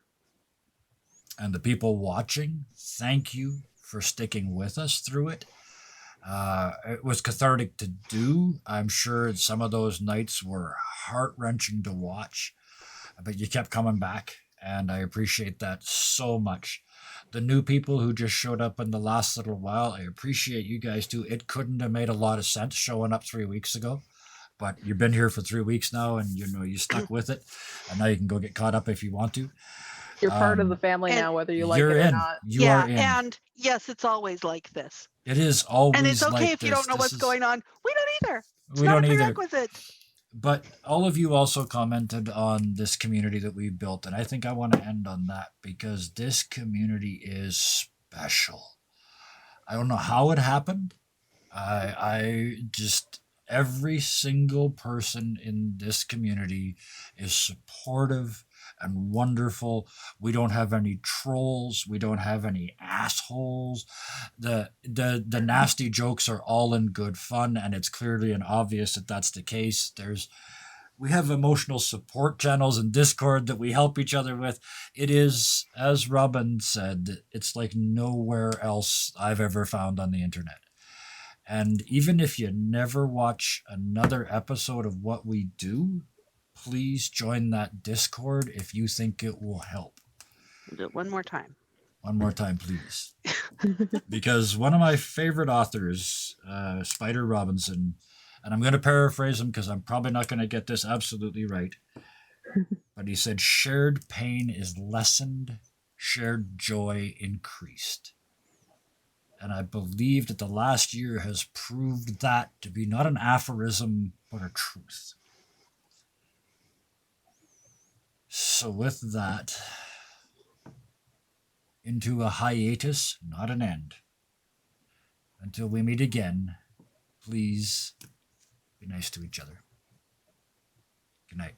And the people watching, thank you for sticking with us through it. It was cathartic to do. I'm sure some of those nights were heart-wrenching to watch, but you kept coming back, and I appreciate that so much. The new people who just showed up in the last little while, I appreciate you guys too. It couldn't have made a lot of sense showing up 3 weeks ago, but you've been here for 3 weeks now, and you stuck with it, and now you can go get caught up if you want to. You're part of the Um, family and now, whether you like You're it or in. not. You are in. and yes, it's always like this. It is And always it's okay like if you this. don't know This what's is- going on. We don't either. It's We not don't a either. prerequisite. But all of you also commented on this community that we built, and I think I want to end on that because this community is special. I don't know how it happened. I just every single person in this community is supportive and wonderful. We don't have any trolls. We don't have any assholes. The nasty jokes are all in good fun, and it's clearly and obvious that that's the case. We have emotional support channels in Discord that we help each other with. It is, as Robin said, it's like nowhere else I've ever found on the internet. And even if you never watch another episode of what we do, please join that Discord if you think it will help. We'll do it one more time. One more time, please. Because one of my favorite authors, Spider Robinson, and I'm going to paraphrase him because I'm probably not going to get this absolutely right, but he said, shared pain is lessened, shared joy increased. And I believe that the last year has proved that to be not an aphorism, but a truth. So with that, into a hiatus, not an end. Until we meet again, please be nice to each other. Good night.